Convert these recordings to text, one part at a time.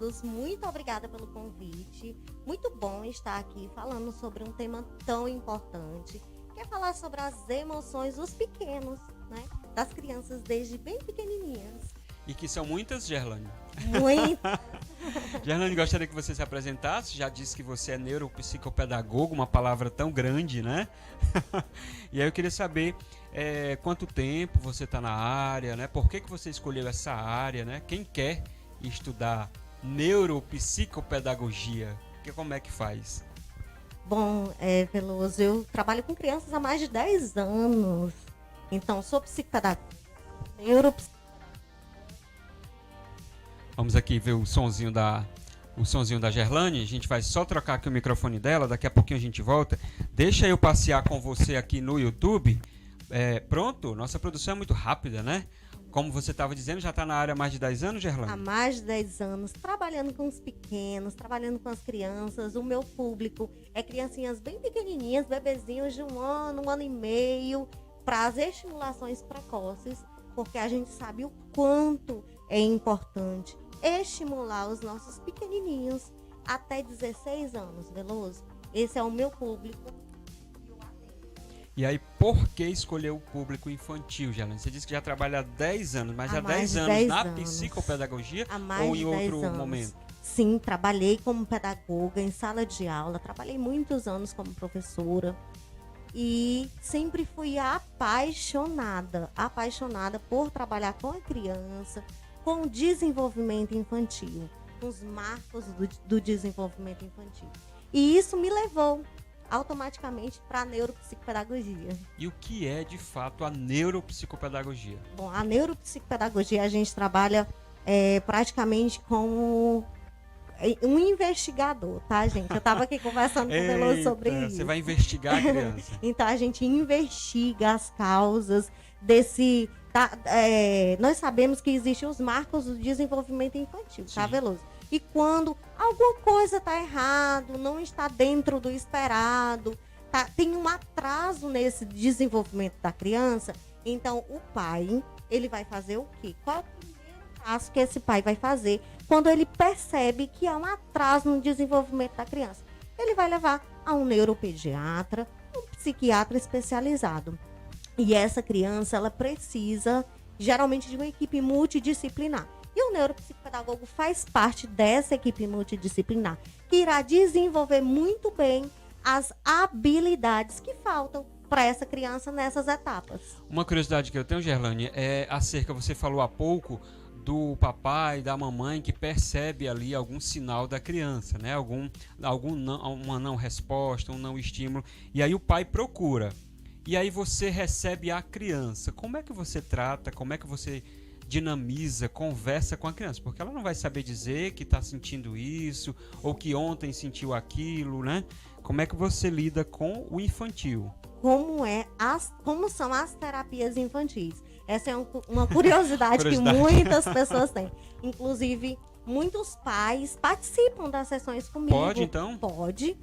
todos. Muito obrigada pelo convite. Muito bom estar aqui falando sobre um tema tão importante, que é falar sobre as emoções dos pequenos, né? Das crianças desde bem pequenininhas. E que são muitas, Gerlane? Muito. Gerlane, gostaria que você se apresentasse. Já disse que você é neuropsicopedagogo, uma palavra tão grande, né? E aí eu queria saber quanto tempo você está na área, né? Por que você escolheu essa área, né? Quem quer estudar neuropsicopedagogia, como é que faz? Bom, Veloso, eu trabalho com crianças há mais de 10 anos. Então, sou psicopedagoga, neuropsicopedagoga. Vamos aqui ver o sonzinho da Gerlane. A gente vai só trocar aqui o microfone dela. Daqui a pouquinho a gente volta. Deixa eu passear com você aqui no YouTube. Pronto, nossa produção é muito rápida, né? Como você estava dizendo, já está na área há mais de 10 anos, Gerlane? Há mais de 10 anos, trabalhando com os pequenos, trabalhando com as crianças. O meu público é criancinhas bem pequenininhas, bebezinhos de um ano e meio, para as estimulações precoces, porque a gente sabe o quanto é importante estimular os nossos pequenininhos até 16 anos, Veloso. Esse é o meu público. E aí, por que escolher o público infantil, Gerlane? Você disse que já trabalha há 10 anos, mas há 10 anos na psicopedagogia ou em outro momento? Sim, trabalhei como pedagoga em sala de aula, trabalhei muitos anos como professora e sempre fui apaixonada por trabalhar com a criança, com o desenvolvimento infantil, com os marcos do desenvolvimento infantil. E isso me levou automaticamente para a neuropsicopedagogia. E o que é, de fato, a neuropsicopedagogia? Bom, a neuropsicopedagogia a gente trabalha praticamente como um investigador, tá, gente? Eu estava aqui conversando com o Veloso sobre isso. Você vai investigar a criança. Então, a gente investiga as causas desse... nós sabemos que existem os marcos do desenvolvimento infantil, tá, Veloso? E quando alguma coisa está errado, não está dentro do esperado, tem um atraso nesse desenvolvimento da criança, então o pai, ele vai fazer o quê? Qual é o primeiro passo que esse pai vai fazer quando ele percebe que há um atraso no desenvolvimento da criança? Ele vai levar a um neuropediatra, um psiquiatra especializado. E essa criança, ela precisa, geralmente, de uma equipe multidisciplinar. E o neuropsicopedagogo faz parte dessa equipe multidisciplinar, que irá desenvolver muito bem as habilidades que faltam para essa criança nessas etapas. Uma curiosidade que eu tenho, Gerlane, é acerca, você falou há pouco, do papai, da mamãe, que percebe ali algum sinal da criança, né? Uma não resposta, um não estímulo, e aí o pai procura. E aí você recebe a criança. Como é que você trata, como é que você dinamiza, conversa com a criança? Porque ela não vai saber dizer que está sentindo isso, ou que ontem sentiu aquilo, né? Como é que você lida com o infantil? Como são as terapias infantis? Essa é uma curiosidade que muitas pessoas têm. Inclusive, muitos pais participam das sessões comigo. Pode, então? Pode.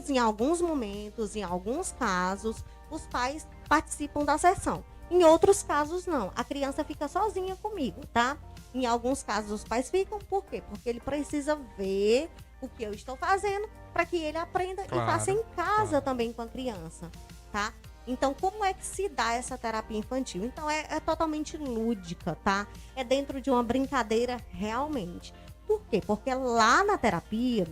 Em alguns momentos, em alguns casos, os pais participam da sessão. Em outros casos, não. A criança fica sozinha comigo, tá? Em alguns casos, os pais ficam. Por quê? Porque ele precisa ver o que eu estou fazendo para que ele aprenda e faça em casa também com a criança, tá? Então, como é que se dá essa terapia infantil? Então, é totalmente lúdica, tá? É dentro de uma brincadeira realmente. Por quê? Porque lá na terapia,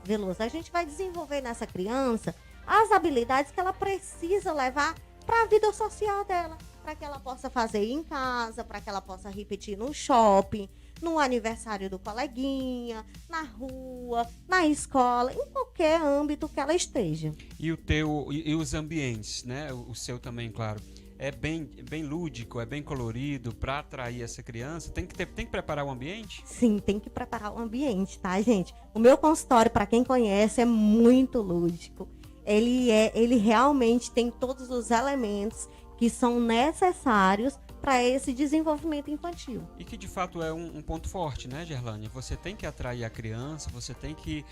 Veloso, a gente vai desenvolver nessa criança as habilidades que ela precisa levar para a vida social dela, para que ela possa fazer em casa, para que ela possa repetir no shopping, no aniversário do coleguinha, na rua, na escola, em qualquer âmbito que ela esteja. E os ambientes, né? O seu também, claro. É bem lúdico, é bem colorido para atrair essa criança. Tem que preparar o ambiente? Sim, tem que preparar o ambiente, tá, gente? O meu consultório, para quem conhece, é muito lúdico. Ele realmente tem todos os elementos que são necessários para esse desenvolvimento infantil. E que de fato é um ponto forte, né, Gerlane? Você tem que atrair a criança, você tem que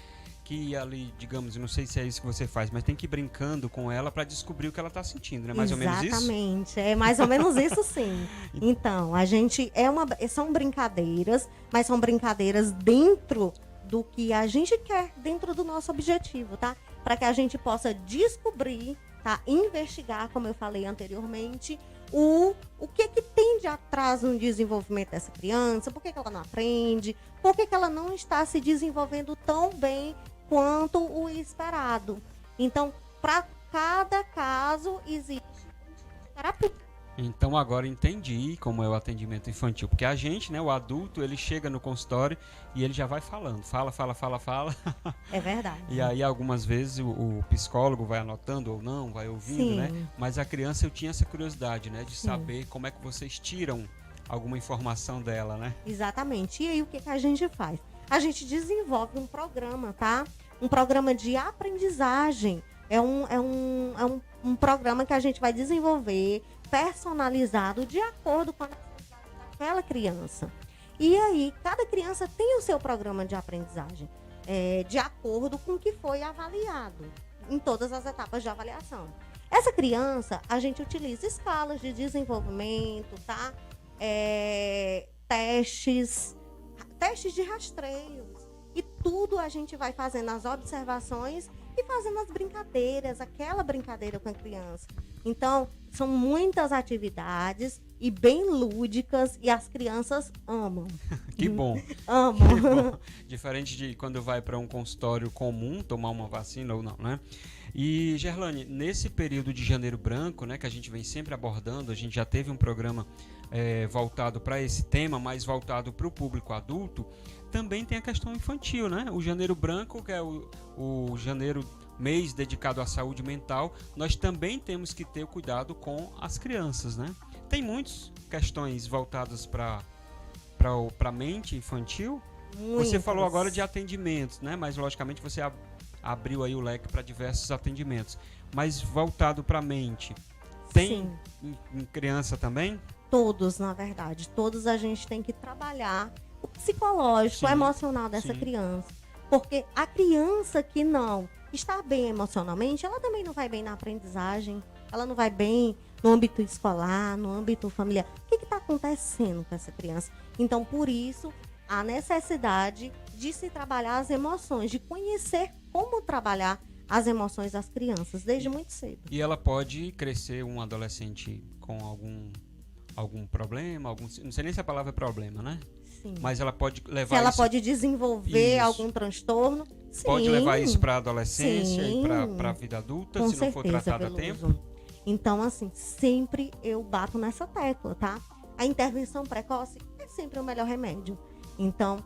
que ali, digamos, eu não sei se é isso que você faz, mas tem que ir brincando com ela para descobrir o que ela está sentindo, né? Mais ou menos isso? Exatamente, é mais ou menos isso, sim. Então, a gente são brincadeiras, mas são brincadeiras dentro do que a gente quer, dentro do nosso objetivo, tá? Para que a gente possa descobrir, tá? Investigar, como eu falei anteriormente, o que tem de atraso no desenvolvimento dessa criança, por que ela não aprende, por que ela não está se desenvolvendo tão bem quanto o esperado. Então, para cada caso, existe terapia. Então agora entendi como é o atendimento infantil, porque a gente, né, o adulto, ele chega no consultório e ele já vai falando, fala. É verdade. E aí algumas vezes o psicólogo vai anotando ou não, vai ouvindo, Sim. né? Mas a criança, eu tinha essa curiosidade, né, de saber como é que vocês tiram alguma informação dela, né? Exatamente. E aí o que a gente faz? A gente desenvolve um programa, tá? Um programa de aprendizagem. É um programa que a gente vai desenvolver personalizado de acordo com a necessidade daquela criança. E aí, cada criança tem o seu programa de aprendizagem, de acordo com o que foi avaliado em todas as etapas de avaliação. Essa criança, a gente utiliza escalas de desenvolvimento, tá? Testes de rastreio. E tudo a gente vai fazendo as observações e fazendo as brincadeiras, aquela brincadeira com a criança. Então, são muitas atividades e bem lúdicas e as crianças amam. Que bom. Amam. Que bom. Diferente de quando vai para um consultório comum tomar uma vacina ou não, né? E, Gerlane, nesse período de Janeiro Branco, né, que a gente vem sempre abordando, a gente já teve um programa voltado para esse tema, mais voltado para o público adulto, também tem a questão infantil, né? O Janeiro Branco, que é o janeiro, mês dedicado à saúde mental, nós também temos que ter cuidado com as crianças, né? Tem muitas questões voltadas para a mente infantil. Muitas. Você falou agora de atendimentos, né? Mas logicamente você abriu aí o leque para diversos atendimentos. Mas voltado para a mente, tem em criança também? Todos, na verdade. Todos a gente tem que trabalhar o psicológico, o emocional dessa criança. Porque a criança que não está bem emocionalmente, ela também não vai bem na aprendizagem, ela não vai bem no âmbito escolar, no âmbito familiar. O que está acontecendo com essa criança? Então, por isso, a necessidade de se trabalhar as emoções, de conhecer como trabalhar as emoções das crianças desde muito cedo. E ela pode crescer um adolescente com algum problema, não sei nem se a palavra é problema, né? Sim. Mas ela pode levar se ela isso... pode desenvolver algum transtorno, sim. Pode levar isso para a adolescência sim. e para a vida adulta, com se certeza, não for tratado a tempo? Então, assim, sempre eu bato nessa tecla, tá? A intervenção precoce é sempre o melhor remédio. Então,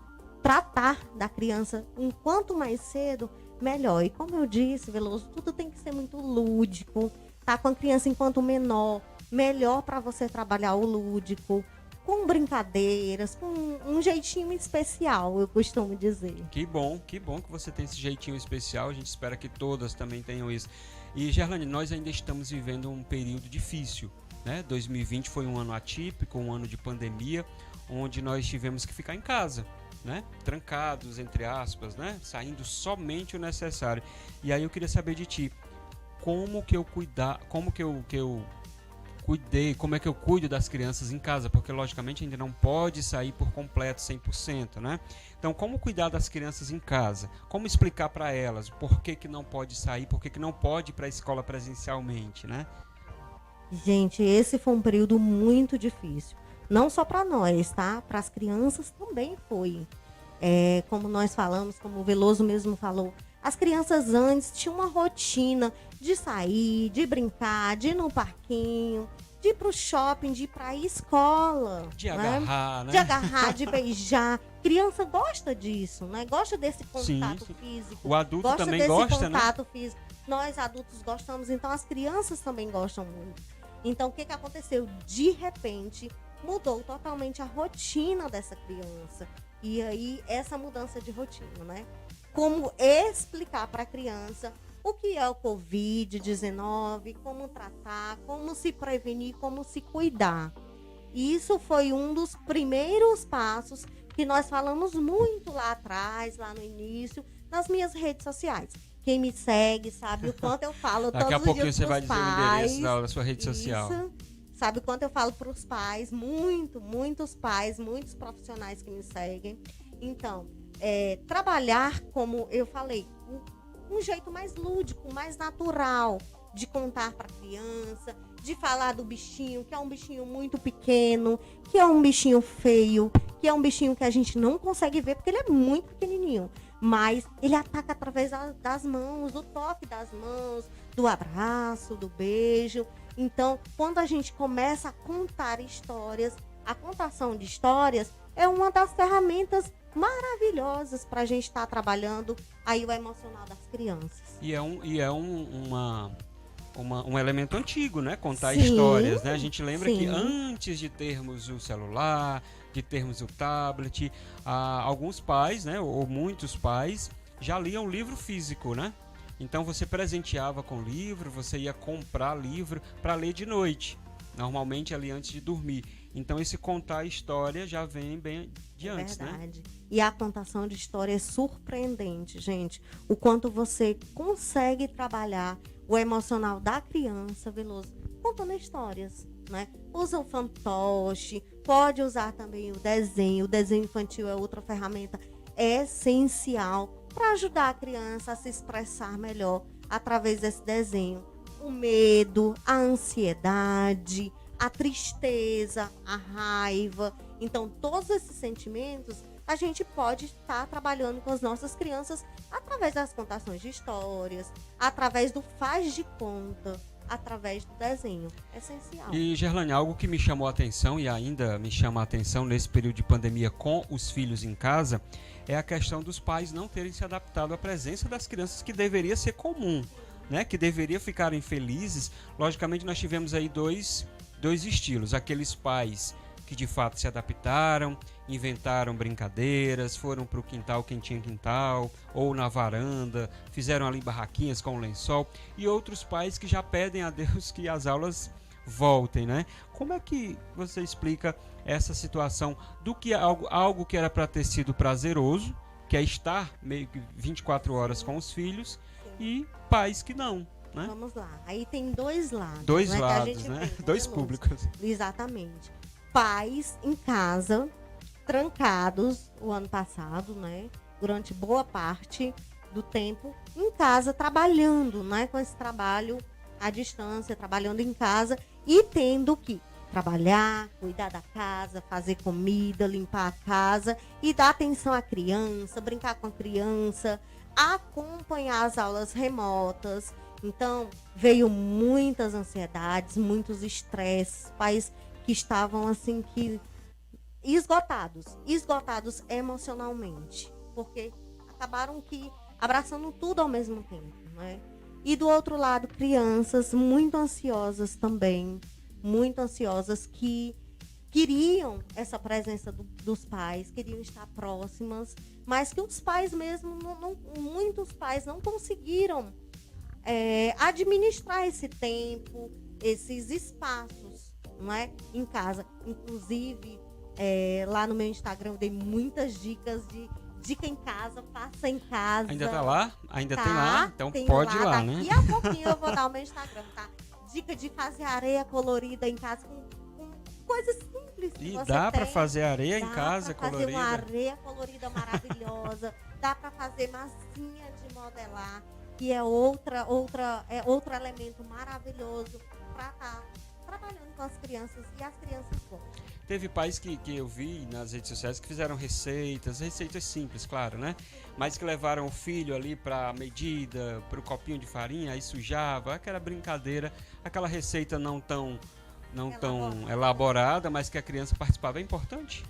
tratar da criança enquanto mais cedo, melhor. E como eu disse, Veloso, tudo tem que ser muito lúdico. Tá com a criança enquanto menor, melhor para você trabalhar o lúdico, com brincadeiras, com um jeitinho especial, eu costumo dizer. Que bom que você tem esse jeitinho especial. A gente espera que todas também tenham isso. E, Gerlane, nós ainda estamos vivendo um período difícil, né? 2020 foi um ano atípico, um ano de pandemia, onde nós tivemos que ficar em casa, né? Trancados, entre aspas, né? Saindo somente o necessário. E aí eu queria saber de ti, como é que eu cuido das crianças em casa, porque logicamente ainda não pode sair por completo 100%, né? Então, como cuidar das crianças em casa? Como explicar para elas por que não pode sair, por que não pode ir para a escola presencialmente, né? Gente, esse foi um período muito difícil. Não só para nós, tá? Para as crianças também foi. Como nós falamos, como o Veloso mesmo falou, as crianças antes tinham uma rotina de sair, de brincar, de ir no parquinho, de ir pro shopping, de ir pra escola. De agarrar, né? De agarrar, de beijar. Criança gosta disso, né? Gosta desse contato sim. físico. O adulto também desse gosta, contato né? físico. Nós adultos gostamos, então as crianças também gostam muito. Então o que aconteceu? De repente, mudou totalmente a rotina dessa criança. E aí, essa mudança de rotina, né? Como explicar para a criança o que é o Covid-19, como tratar, como se prevenir, como se cuidar. Isso foi um dos primeiros passos que nós falamos muito lá atrás, lá no início, nas minhas redes sociais. Quem me segue sabe o quanto eu falo Daqui a todos os pouquinho dias você vai pros dizer o pais. endereço da sua rede social. Isso. Sabe o quanto eu falo para os pais, muitos pais, muitos profissionais que me seguem. Então, trabalhar, como eu falei, um jeito mais lúdico, mais natural de contar para a criança, de falar do bichinho, que é um bichinho muito pequeno, que é um bichinho feio, que é um bichinho que a gente não consegue ver porque ele é muito pequenininho. Mas ele ataca através das mãos, do toque das mãos, do abraço, do beijo. Então, quando a gente começa a contar histórias, a contação de histórias é uma das ferramentas maravilhosas para a gente estar trabalhando aí o emocional das crianças. E é um elemento antigo, né? Contar Sim, histórias, né? A gente lembra sim. que antes de termos o celular, de termos o tablet, alguns pais, né? Ou muitos pais já liam livro físico, né? Então você presenteava com livro, você ia comprar livro para ler de noite, normalmente ali antes de dormir. Então esse contar história já vem bem de antes, verdade. né? E a contação de história é surpreendente, gente. O quanto você consegue trabalhar o emocional da criança, Veloso, contando histórias, né? Usa o fantoche, pode usar também o desenho. O desenho infantil é outra ferramenta essencial para ajudar a criança a se expressar melhor através desse desenho. O medo, a ansiedade, a tristeza, a raiva. Então, todos esses sentimentos a gente pode estar trabalhando com as nossas crianças através das contações de histórias, através do faz de conta, através do desenho. É essencial. E, Gerlane, algo que me chamou a atenção e ainda me chama a atenção nesse período de pandemia com os filhos em casa é a questão dos pais não terem se adaptado à presença das crianças, que deveria ser comum, né? Que deveria ficarem felizes. Logicamente, nós tivemos aí dois estilos. Aqueles pais que de fato se adaptaram, inventaram brincadeiras, foram para o quintal, quem tinha quintal, ou na varanda, fizeram ali barraquinhas com lençol, e outros pais que já pedem a Deus que as aulas voltem, né? Como é que você explica essa situação do que algo que era para ter sido prazeroso, que é estar meio que 24 horas com os filhos, e pais que não, né? Vamos lá. Aí tem dois lados. Dois né, lados, né? Dois públicos. Exatamente. Pais em casa, trancados o ano passado, né? Durante boa parte do tempo em casa, trabalhando, né? Com esse trabalho à distância, trabalhando em casa e tendo que trabalhar, cuidar da casa, fazer comida, limpar a casa e dar atenção à criança, brincar com a criança, acompanhar as aulas remotas. Então, veio muitas ansiedades, muitos estresses, pais que estavam assim que esgotados emocionalmente, porque acabaram que abraçando tudo ao mesmo tempo, né? E do outro lado, crianças muito ansiosas também, muito ansiosas, que queriam essa presença dos pais, queriam estar próximas, mas que os pais mesmo, muitos pais não conseguiram administrar esse tempo, esses espaços, não é? Em casa. Inclusive, lá no meu Instagram eu dei muitas dicas de dica em casa, faça em casa. Ainda tá lá? Ainda tá, tem lá? Então tem pode ir lá, daqui né? Daqui a pouquinho eu vou dar o meu Instagram, tá? Dica de fazer areia colorida em casa com coisas simples. E você dá para tem. fazer areia em casa Dá pra colorida? fazer uma areia colorida maravilhosa. Dá para fazer massinha de modelar, que é outro elemento maravilhoso para estar trabalhando com as crianças, e as crianças gostam. Teve pais que eu vi nas redes sociais que fizeram receitas simples, claro, né? Mas que levaram o filho ali para medida, para o copinho de farinha, aí sujava, aquela brincadeira, aquela receita não tão elaborada, mas que a criança participava. É importante?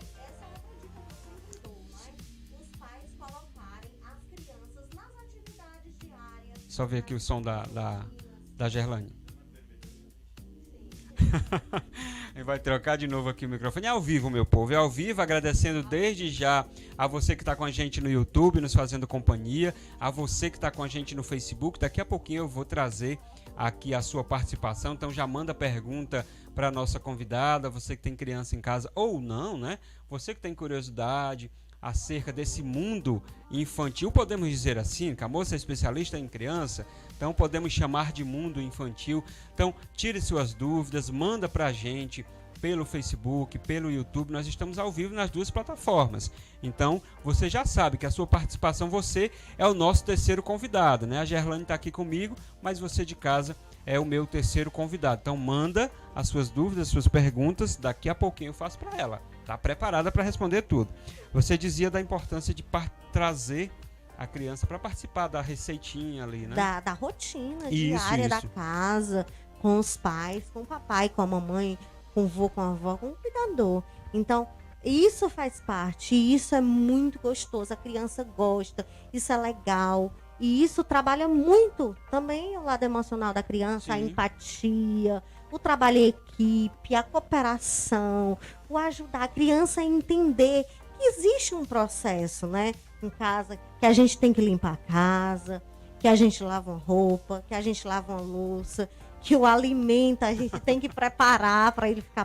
Essa é outra dica que eu sempre dou, né? Os pais colocarem as crianças nas atividades diárias. Só ver aqui o som da Gerlane. Vai trocar de novo aqui o microfone. É ao vivo, meu povo, é ao vivo. Agradecendo desde já a você que está com a gente no YouTube, nos fazendo companhia, a você que está com a gente no Facebook. Daqui a pouquinho eu vou trazer aqui a sua participação, então já manda pergunta para nossa convidada, você que tem criança em casa ou não, né? Você que tem curiosidade, acerca desse mundo infantil, podemos dizer assim, que a moça é especialista em criança, então podemos chamar de mundo infantil. Então, tire suas dúvidas, manda para a gente pelo Facebook, pelo YouTube, nós estamos ao vivo nas duas plataformas. Então, você já sabe que a sua participação, você é o nosso terceiro convidado, né? A Gerlane está aqui comigo, mas você de casa é o meu terceiro convidado. Então, manda as suas dúvidas, as suas perguntas, daqui a pouquinho eu faço para ela. Está preparada para responder tudo. Você dizia da importância de trazer a criança para participar da receitinha ali, né? Da rotina diária da casa, com os pais, com o papai, com a mamãe, com o vô, com a avó, com o cuidador. Então, isso faz parte, e isso é muito gostoso, a criança gosta, isso é legal, e isso trabalha muito também o lado emocional da criança, sim, a empatia, o trabalho em equipe, a cooperação, o ajudar a criança a entender que existe um processo, né, em casa, que a gente tem que limpar a casa, que a gente lava uma roupa, que a gente lava uma louça, que o alimento a gente tem que preparar para ele ficar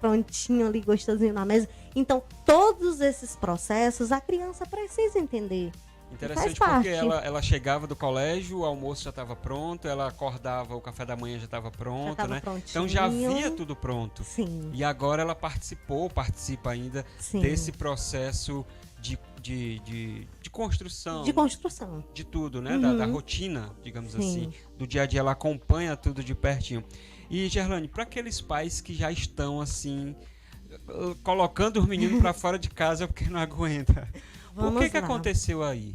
prontinho ali, gostosinho na mesa. Então, todos esses processos a criança precisa entender. Interessante, porque ela chegava do colégio, o almoço já estava pronto, ela acordava, o café da manhã já estava pronto, né? Prontinho. Então já havia tudo pronto. Sim. E agora ela participa ainda, sim, desse processo de construção. De construção. De tudo, né? Da rotina, digamos, sim, assim. Do dia a dia, ela acompanha tudo de pertinho. E, Gerlane, para aqueles pais que já estão, assim, colocando os meninos para fora de casa porque não aguenta. O que aconteceu aí?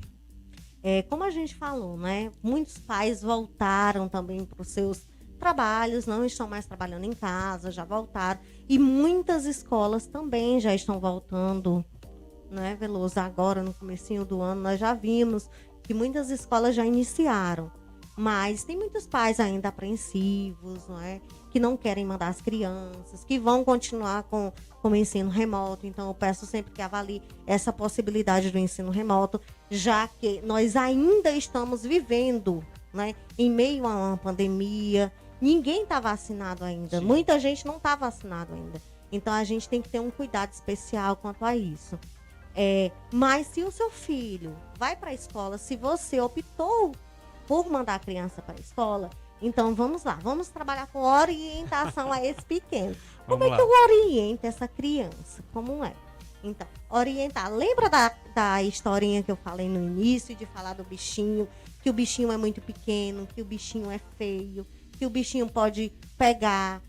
Como a gente falou, né? Muitos pais voltaram também para os seus trabalhos, não estão mais trabalhando em casa, já voltaram. E muitas escolas também já estão voltando, né, Veloso? Agora, no comecinho do ano, nós já vimos que muitas escolas já iniciaram. Mas tem muitos pais ainda apreensivos, não é? Que não querem mandar as crianças, que vão continuar com o ensino remoto. Então, eu peço sempre que avalie essa possibilidade do ensino remoto, já que nós ainda estamos vivendo, né, em meio a uma pandemia. Ninguém está vacinado ainda. Sim. Muita gente não está vacinado ainda. Então, a gente tem que ter um cuidado especial quanto a isso. Mas se o seu filho vai para a escola, se você optou por mandar a criança para a escola, então vamos lá, vamos trabalhar com orientação a esse pequeno. Como é que eu oriento essa criança? Como é? Então, orientar. Lembra da historinha que eu falei no início, de falar do bichinho, que o bichinho é muito pequeno, que o bichinho é feio, que o bichinho pode pegar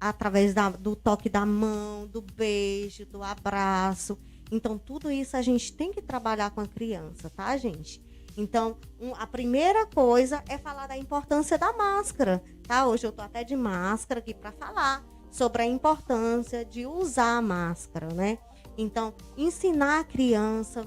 através do toque da mão, do beijo, do abraço. Então, tudo isso a gente tem que trabalhar com a criança, tá, gente? Então, a primeira coisa é falar da importância da máscara, tá? Hoje eu tô até de máscara aqui para falar sobre a importância de usar a máscara, né? Então, ensinar a criança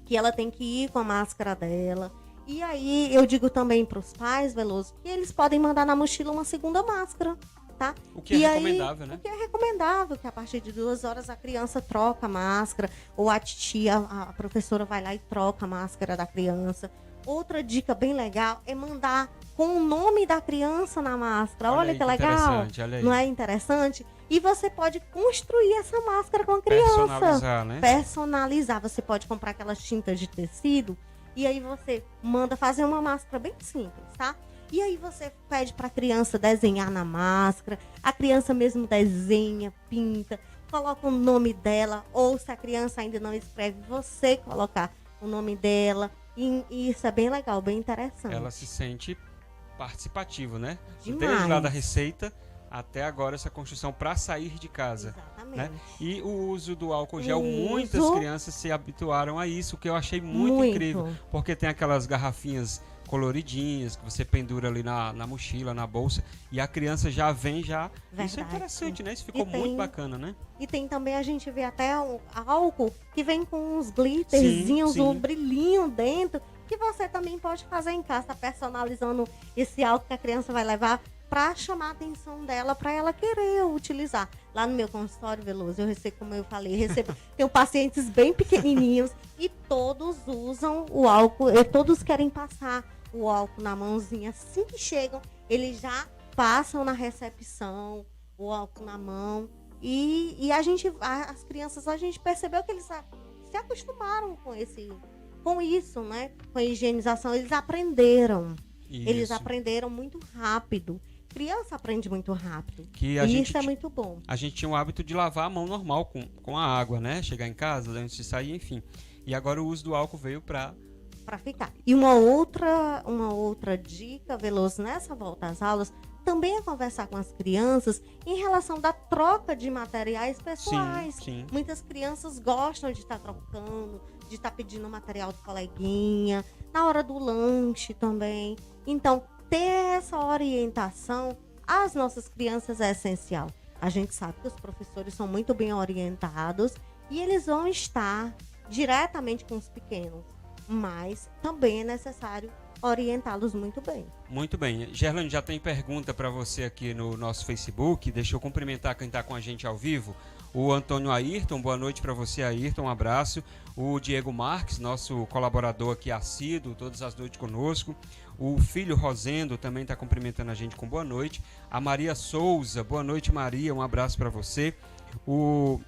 que ela tem que ir com a máscara dela. E aí, eu digo também para os pais, Veloso, que eles podem mandar na mochila uma segunda máscara, tá? O que é recomendável, né? O que é recomendável, que a partir de 2 horas a criança troca a máscara, ou a titia, a professora vai lá e troca a máscara da criança. Outra dica bem legal é mandar com o nome da criança na máscara. Olha aí, que legal, olha aí. Não é interessante? E você pode construir essa máscara com a criança. Personalizar, né? Personalizar. Você pode comprar aquelas tintas de tecido e aí você manda fazer uma máscara bem simples, tá? E aí você pede para a criança desenhar na máscara, a criança mesmo desenha, pinta, coloca o nome dela, ou se a criança ainda não escreve, você colocar o nome dela, e isso é bem legal, bem interessante. Ela se sente participativa, né? Demais. Desde lá da receita até agora essa construção para sair de casa. Exatamente. Né? E o uso do álcool gel, muitas crianças se habituaram a isso, que eu achei muito incrível, porque tem aquelas garrafinhas coloridinhas que você pendura ali na mochila, na bolsa, e a criança já vem já. Verdade. Isso é interessante, né? Isso ficou muito bacana, né? E tem também, a gente vê até álcool que vem com uns glitterzinhos, um brilhinho dentro, que você também pode fazer em casa, tá personalizando esse álcool que a criança vai levar para chamar a atenção dela, para ela querer utilizar. Lá no meu consultório, Veloso, eu recebo, como eu falei, tenho pacientes bem pequenininhos e todos usam o álcool, todos querem passar o álcool na mãozinha. Assim que chegam, eles já passam na recepção o álcool na mão. E as crianças, a gente percebeu que eles se acostumaram com isso, né? Com a higienização, eles aprenderam. Isso. Eles aprenderam muito rápido. Criança aprende muito rápido. Isso é muito bom. A gente tinha o hábito de lavar a mão normal com a água, né? Chegar em casa, antes de sair, enfim. E agora o uso do álcool veio para ficar. E uma outra dica, Veloso, nessa volta às aulas, também é conversar com as crianças em relação da troca de materiais pessoais. Sim. Muitas crianças gostam de estar trocando, de estar pedindo material do coleguinha, na hora do lanche também. Então, ter essa orientação às nossas crianças é essencial. A gente sabe que os professores são muito bem orientados e eles vão estar diretamente com os pequenos, mas também é necessário orientá-los muito bem. Muito bem. Gerlane, já tem pergunta para você aqui no nosso Facebook. Deixa eu cumprimentar quem está com a gente ao vivo. O Antônio Ayrton, boa noite para você, Ayrton, um abraço. O Diego Marques, nosso colaborador aqui assíduo, todas as noites conosco. O filho Rosendo também está cumprimentando a gente com boa noite. A Maria Souza, boa noite, Maria, um abraço para você. O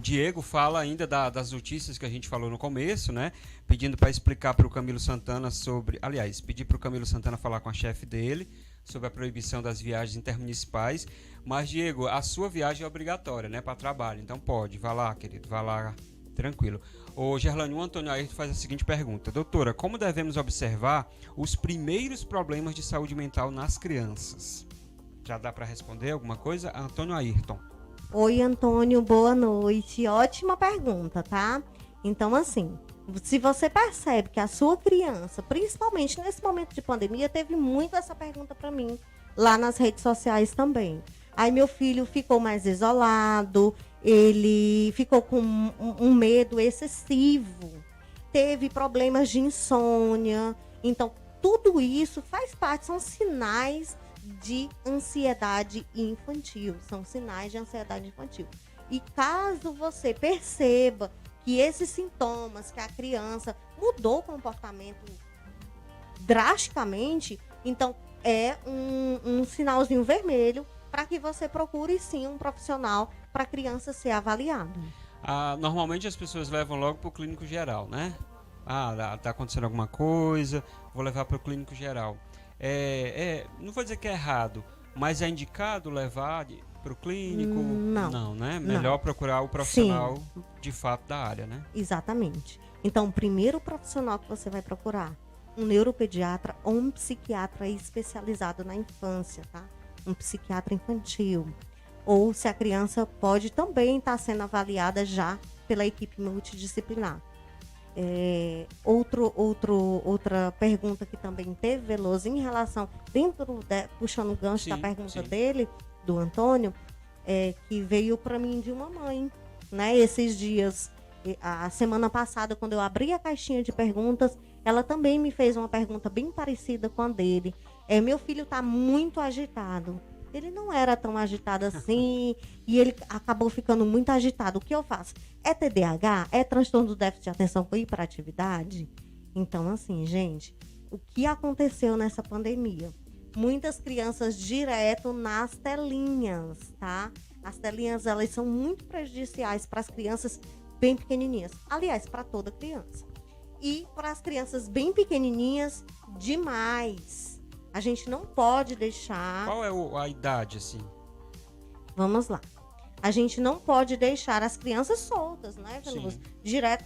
Diego fala ainda das notícias que a gente falou no começo, né? Pedindo para explicar para o Camilo Santana pedir para o Camilo Santana falar com a chefe dele sobre a proibição das viagens intermunicipais. Mas, Diego, a sua viagem é obrigatória, né? Para trabalho, então pode. Vá lá, querido, vá lá, tranquilo. O Gerlane, o Antônio Ayrton faz a seguinte pergunta. Doutora, como devemos observar os primeiros problemas de saúde mental nas crianças? Já dá para responder alguma coisa? Antônio Ayrton. Oi, Antônio, boa noite. Ótima pergunta, tá? Então, assim, se você percebe que a sua criança, principalmente nesse momento de pandemia, teve muito essa pergunta para mim, lá nas redes sociais também. Aí meu filho ficou mais isolado, ele ficou com um medo excessivo, teve problemas de insônia. Então, tudo isso faz parte, são sinais de ansiedade infantil. São sinais de ansiedade infantil. E caso você perceba que esses sintomas, que a criança mudou o comportamento drasticamente, então é um sinalzinho vermelho para que você procure sim um profissional para a criança ser avaliada. Normalmente as pessoas levam logo para o clínico geral, né? Tá acontecendo alguma coisa, vou levar para o clínico geral. Não vou dizer que é errado, mas é indicado levar para o clínico? Não, né? Melhor procurar o profissional de fato da área, né? Exatamente. Então, o primeiro profissional que você vai procurar, um neuropediatra ou um psiquiatra especializado na infância, tá? Um psiquiatra infantil. Ou se a criança pode também estar sendo avaliada já pela equipe multidisciplinar. Outra pergunta que também teve, Veloso, em relação, puxando o gancho da pergunta dele, do Antônio, que veio para mim de uma mãe, né? Esses dias, a semana passada, quando eu abri a caixinha de perguntas, ela também me fez uma pergunta bem parecida com a dele. Meu filho está muito agitado. Ele não era tão agitado assim e ele acabou ficando muito agitado. O que eu faço? É TDAH? É transtorno do déficit de atenção com hiperatividade? Então, assim, gente, o que aconteceu nessa pandemia? Muitas crianças direto nas telinhas, tá? As telinhas, elas são muito prejudiciais para as crianças bem pequenininhas. Aliás, para toda criança. E para as crianças bem pequenininhas, demais. A gente não pode deixar... Qual é a idade, assim? Vamos lá. A gente não pode deixar as crianças soltas, né, Veloso? Direto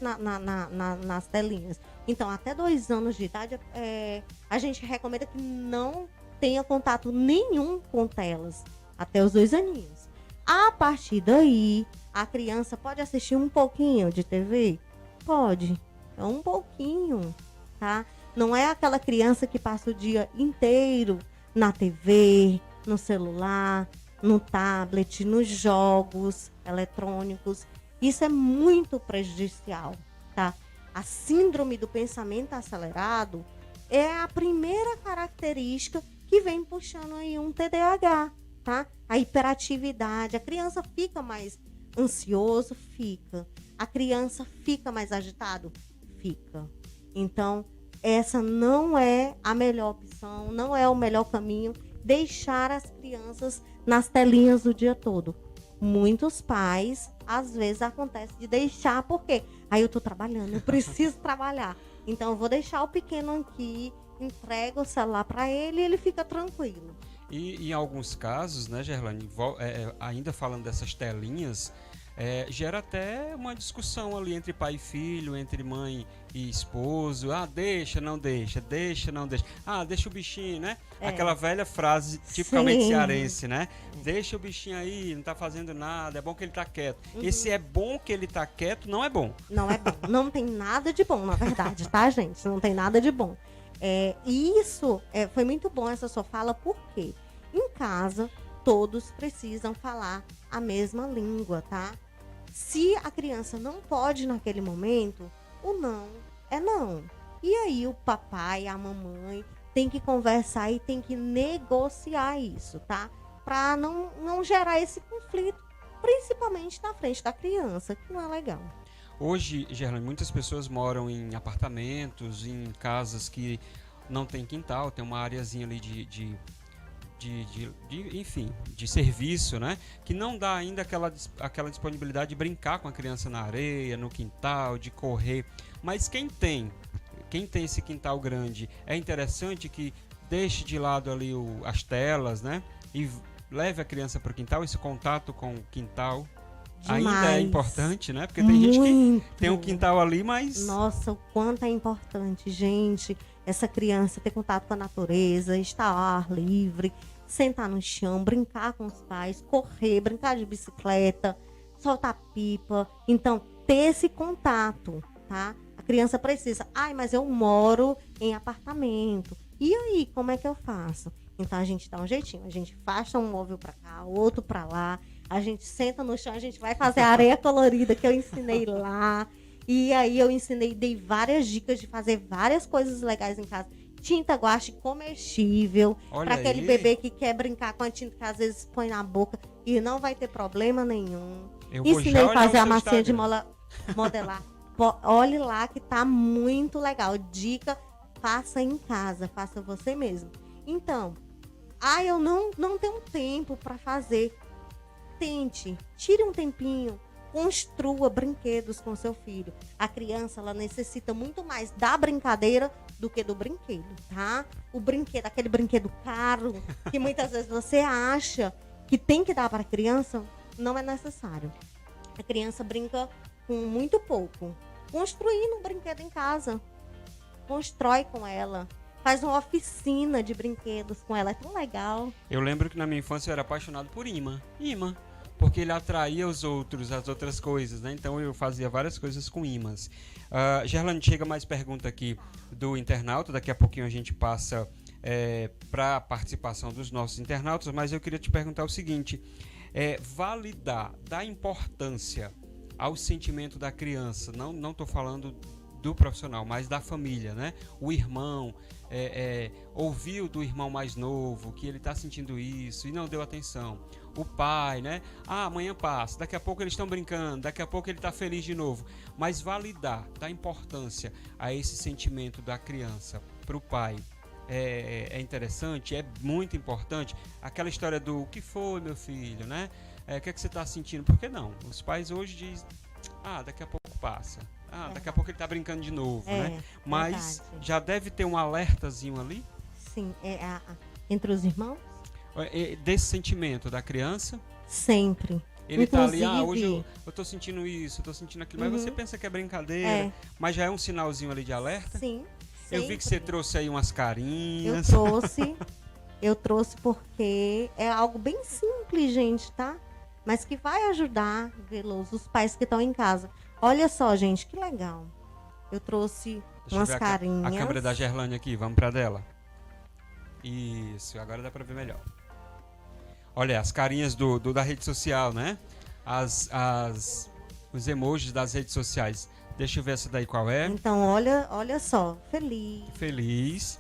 nas telinhas. Então, até 2 anos de idade, a gente recomenda que não tenha contato nenhum com telas. Até os 2 aninhos. A partir daí, a criança pode assistir um pouquinho de TV? Pode. É um pouquinho, tá? Não é aquela criança que passa o dia inteiro na TV, no celular, no tablet, nos jogos eletrônicos. Isso é muito prejudicial, tá? A síndrome do pensamento acelerado é a primeira característica que vem puxando aí um TDAH, tá? A hiperatividade, a criança fica mais ansioso, fica. A criança fica mais agitado, fica. Então, essa não é a melhor opção, não é o melhor caminho, deixar as crianças nas telinhas o dia todo. muitos pais, às vezes acontece de deixar, porque aí eu tô trabalhando, eu preciso trabalhar. Então eu vou deixar o pequeno aqui, entrego o celular para ele e ele fica tranquilo. E em alguns casos, né, Gerlane, ainda falando dessas telinhas, gera até uma discussão ali entre pai e filho, entre mãe e esposo. Ah, deixa, não deixa, deixa, não deixa. Ah, deixa o bichinho, né? Aquela velha frase tipicamente cearense, né? Deixa o bichinho aí, não tá fazendo nada, é bom que ele tá quieto. Esse é bom que ele tá quieto não é bom. Não é bom, não tem nada de bom, na verdade, tá, gente? Não tem nada de bom. Isso foi muito bom essa sua fala, porque em casa todos precisam falar a mesma língua, tá? Se a criança não pode naquele momento, o não é não. E aí o papai, a mamãe tem que conversar e tem que negociar isso, tá? Para não gerar esse conflito, principalmente na frente da criança, que não é legal. Hoje, Gerlane, muitas pessoas moram em apartamentos, em casas que não tem quintal, tem uma areazinha ali enfim, de serviço, né? Que não dá ainda aquela disponibilidade de brincar com a criança na areia, no quintal, de correr. Mas quem tem esse quintal grande, é interessante que deixe de lado ali as telas, né? E leve a criança para o quintal, esse contato com o quintal. Demais. Ainda é importante, né? Porque tem gente que tem um quintal ali, mas... Nossa, o quanto é importante, gente, essa criança ter contato com a natureza, estar ao ar livre, sentar no chão, brincar com os pais, correr, brincar de bicicleta, soltar pipa. Então, ter esse contato, tá? A criança precisa. Ai, mas eu moro em apartamento. E aí, como é que eu faço? Então, a gente dá um jeitinho. A gente afasta um móvel pra cá, outro pra lá. A gente senta no chão, a gente vai fazer a areia colorida que eu ensinei lá. E aí, dei várias dicas de fazer várias coisas legais em casa. Tinta guache comestível, para aquele bebê que quer brincar com a tinta que às vezes põe na boca e não vai ter problema nenhum. Ensinei a fazer a massinha de modelar. Olhe lá que tá muito legal. Dica, faça em casa, faça você mesmo. Então, eu não tenho tempo para fazer. Tente, tire um tempinho, construa brinquedos com seu filho. A criança, ela necessita muito mais da brincadeira do que do brinquedo, tá? O brinquedo, aquele brinquedo caro, que muitas vezes você acha que tem que dar para a criança, não é necessário. A criança brinca com muito pouco. Construindo um brinquedo em casa. Constrói com ela. Faz uma oficina de brinquedos com ela. É tão legal. Eu lembro que na minha infância eu era apaixonado por imã. Porque ele atraía as outras coisas, né? Então eu fazia várias coisas com ímãs. Gerlane, chega mais pergunta aqui do internauta. Daqui a pouquinho a gente passa para a participação dos nossos internautas, mas eu queria te perguntar o seguinte: dar importância ao sentimento da criança, não estou falando do profissional, mas da família, né? O irmão ouviu do irmão mais novo que ele está sentindo isso e não deu atenção. O pai, né? Amanhã passa, daqui a pouco eles estão brincando, daqui a pouco ele está feliz de novo. Mas dar importância a esse sentimento da criança para o pai é interessante, é muito importante. Aquela história do o que foi, meu filho, né? O que é que você está sentindo? Por que não? Os pais hoje dizem, daqui a pouco passa. Daqui a pouco ele está brincando de novo, né? Mas verdade. Já deve ter um alertazinho ali? Sim, entre os irmãos? Desse sentimento da criança? Sempre. Ele está ali, hoje eu tô sentindo isso, eu tô sentindo aquilo. Mas você pensa que é brincadeira, mas já é um sinalzinho ali de alerta? Sim. Eu vi que você trouxe aí umas carinhas. Eu trouxe porque é algo bem simples, gente, tá? Mas que vai ajudar, Veloso, os pais que estão em casa. Olha só, gente, que legal. Eu trouxe umas carinhas. A câmera da Gerlane aqui, vamos pra dela. Isso, agora dá pra ver melhor. Olha, as carinhas da rede social, né? Os emojis das redes sociais. Deixa eu ver essa daí qual é. Então, olha só. Feliz.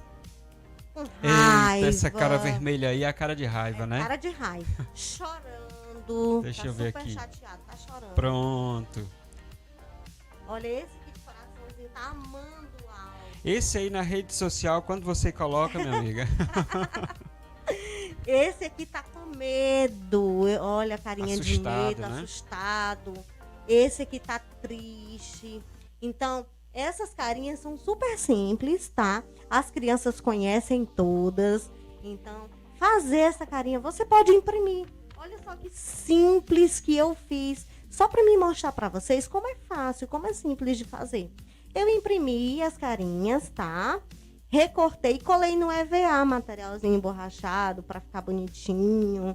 Raiva. Eita, essa cara vermelha aí é a cara de raiva, né? Cara de raiva. Chorando. Deixa eu ver aqui. Chateado, tá chorando. Pronto. Olha, esse aqui de coraçãozinho tá amando o áudio. Esse aí na rede social, quando você coloca, minha amiga. Esse aqui tá com medo. Olha a carinha de medo, né? assustado. Esse aqui tá triste. Então, essas carinhas são super simples, tá? As crianças conhecem todas. Então, fazer essa carinha, você pode imprimir. Olha só que simples que eu fiz. Só para me mostrar para vocês como é fácil, como é simples de fazer. Eu imprimi as carinhas, tá? Recortei, colei no EVA, materialzinho emborrachado para ficar bonitinho.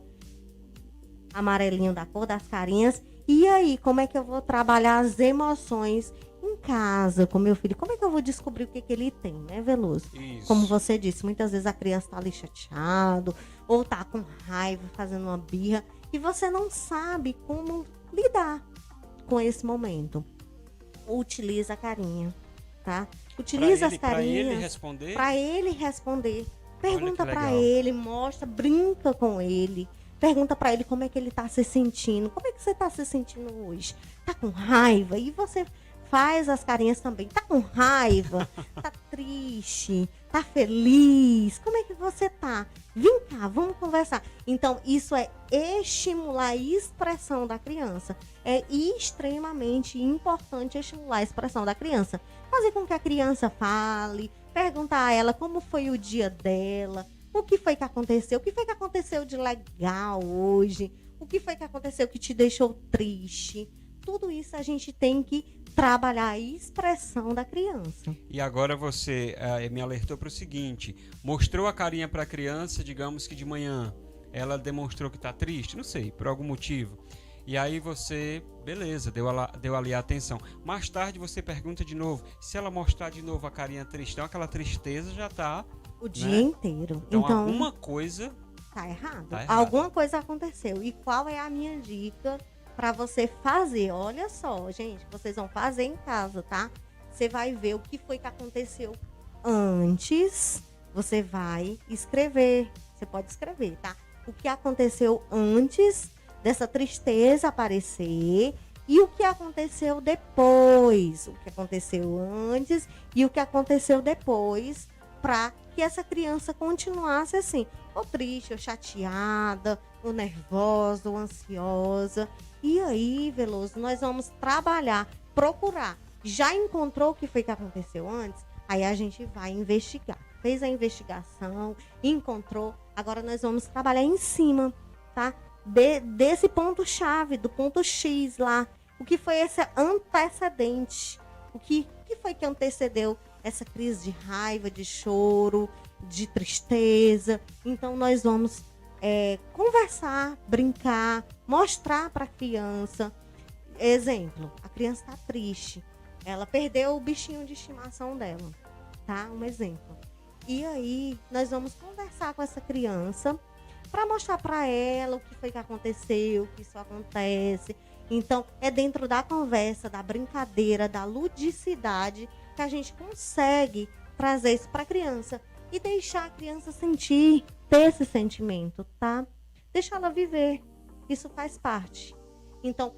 Amarelinho da cor das carinhas. E aí, como é que eu vou trabalhar as emoções em casa com meu filho? Como é que eu vou descobrir o que ele tem, né, Veloso? Isso. Como você disse, muitas vezes a criança tá ali chateado ou tá com raiva, fazendo uma birra, e você não sabe como lidar com esse momento. Utiliza a carinha, tá? Utiliza as carinhas para ele responder. Pergunta para ele, mostra, brinca com ele. Pergunta para ele como é que ele tá se sentindo. Como é que você tá se sentindo hoje? Tá com raiva? E você faz as carinhas também. Tá com raiva? Tá triste? Tá feliz? Como é que você tá? Vem cá, vamos conversar. Então, isso é estimular a expressão da criança. É extremamente importante estimular a expressão da criança. Fazer com que a criança fale, perguntar a ela como foi o dia dela, o que foi que aconteceu, o que foi que aconteceu de legal hoje, o que foi que aconteceu que te deixou triste. Tudo isso a gente tem que trabalhar a expressão da criança. E agora você me alertou para o seguinte: mostrou a carinha para a criança, digamos que de manhã, ela demonstrou que está triste, não sei, por algum motivo. E aí você, beleza, deu ali a atenção. Mais tarde você pergunta de novo. Se ela mostrar de novo a carinha triste, então aquela tristeza já está o dia inteiro. Então alguma coisa tá errado. Alguma coisa aconteceu. E qual é a minha dica para você fazer? Olha só, gente, vocês vão fazer em casa, tá? Você vai ver o que foi que aconteceu antes. Você vai escrever. Você pode escrever, tá? O que aconteceu antes dessa tristeza aparecer e o que aconteceu depois. O que aconteceu antes e o que aconteceu depois, para que essa criança continuasse assim, ou triste, ou chateada, ou nervosa, ou ansiosa. E aí, Veloso, nós vamos trabalhar, procurar. Já encontrou o que foi que aconteceu antes? Aí a gente vai investigar. Fez a investigação, encontrou. Agora nós vamos trabalhar em cima, tá? Desse ponto-chave, do ponto X lá. O que foi esse antecedente? O que foi que antecedeu essa crise de raiva, de choro, de tristeza? Então, nós vamos conversar, brincar, mostrar para a criança. Exemplo, a criança está triste. Ela perdeu o bichinho de estimação dela, tá? Um exemplo. E aí, nós vamos conversar com essa criança para mostrar para ela o que foi que aconteceu, que isso acontece. Então, é dentro da conversa, da brincadeira, da ludicidade que a gente consegue trazer isso para a criança e deixar a criança sentir, ter esse sentimento, tá? Deixar ela viver. Isso faz parte. Então,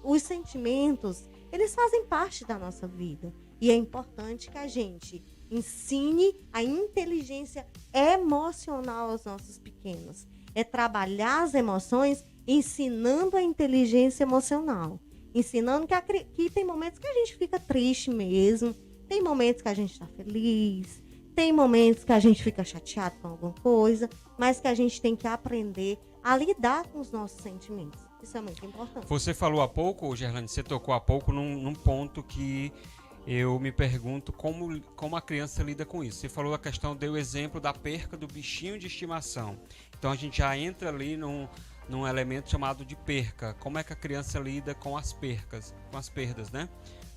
os sentimentos, eles fazem parte da nossa vida. E é importante que a gente ensine a inteligência emocional aos nossos pequenos. É trabalhar as emoções ensinando a inteligência emocional. Ensinando que tem momentos que a gente fica triste mesmo, tem momentos que a gente está feliz, tem momentos que a gente fica chateado com alguma coisa, mas que a gente tem que aprender a lidar com os nossos sentimentos. Isso é muito importante. Você falou há pouco, Gerlane, você tocou há pouco num ponto que eu me pergunto como a criança lida com isso. Você falou a questão, deu o exemplo da perca do bichinho de estimação. Então a gente já entra ali num elemento chamado de perca. Como é que a criança lida com as perdas, né?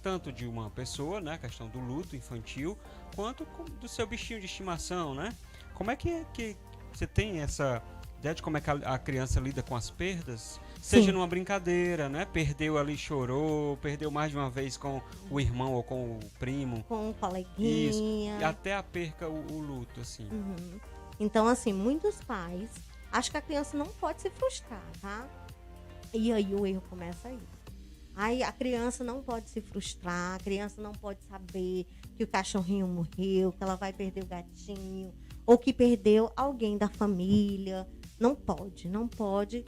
Tanto de uma pessoa, né, a questão do luto infantil, quanto do seu bichinho de estimação, né? Como é que você tem essa ideia de como é que a criança lida com as perdas? Seja Sim. numa brincadeira, né? Perdeu ali, chorou, perdeu mais de uma vez com o irmão ou com o primo. Com o coleguinha. Isso. E até a perca o luto, assim. Uhum. Então, assim, muitos pais acham que a criança não pode se frustrar, tá? E aí o erro começa aí. Aí a criança não pode se frustrar, a criança não pode saber que o cachorrinho morreu, que ela vai perder o gatinho, ou que perdeu alguém da família, Não pode, não pode.